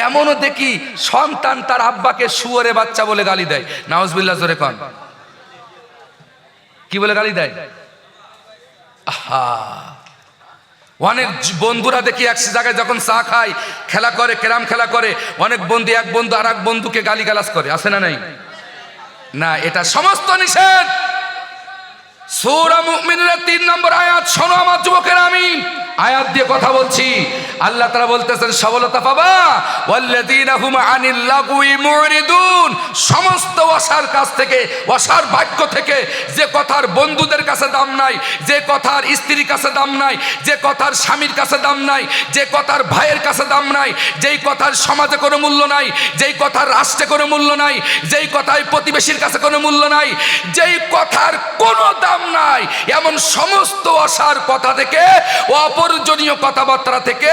এমনও দেখি সন্তান তার আব্বাকে শুয়োরে বাচ্চা বলে গালি দেয়। নাউজুবিল্লাহ জোরে কন। কি বলে গালি দেয়? আহা, অনেক বন্ধুরা দেখি এক জায়গায় যখন চা খায়, খেলা করে, ক্যারাম খেলা করে, অনেক বন্ধু এক বন্ধু আর এক বন্ধুকে গালিগালাজ করে, আছে না নাই? না, এটা সমস্ত নিষেধ। সূরা মুমিনুনের 3 নম্বর আয়াত শোনো আমার যুবকেরা, আমি আয়াত দিয়ে কথা বলছি। আল্লাহ তাআলা বলতেছেন সফলতা পাবা ওয়াল্লাযীনা হুম আনিল লাগওয়ি মুরিদুন। সমস্ত অসার কাজ থেকে, অসার বাক্য থেকে, যে কথার বন্ধুদের কাছে দাম নাই, যে কথার স্ত্রীর কাছে দাম নাই, যে কথার স্বামীর কাছে দাম নাই, যে কথার ভাইয়ের কাছে দাম নাই, যেই কথার সমাজে কোনো মূল্য নাই, যেই কথার রাষ্ট্রে কোনো মূল্য নাই, যেই কথায় প্রতিবেশীর কাছে কোনো মূল্য নাই, যেই কথার কোনো দাম নাই, এমন সমস্ত অসার কথা থেকে, অপ্রয়োজনীয় কথাবার্তা থেকে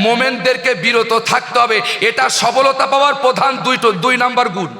মোমেনদেরকে বিরত থাকতে হবে। এটা সফলতা পাওয়ার প্রধান 2 নম্বর গুণ।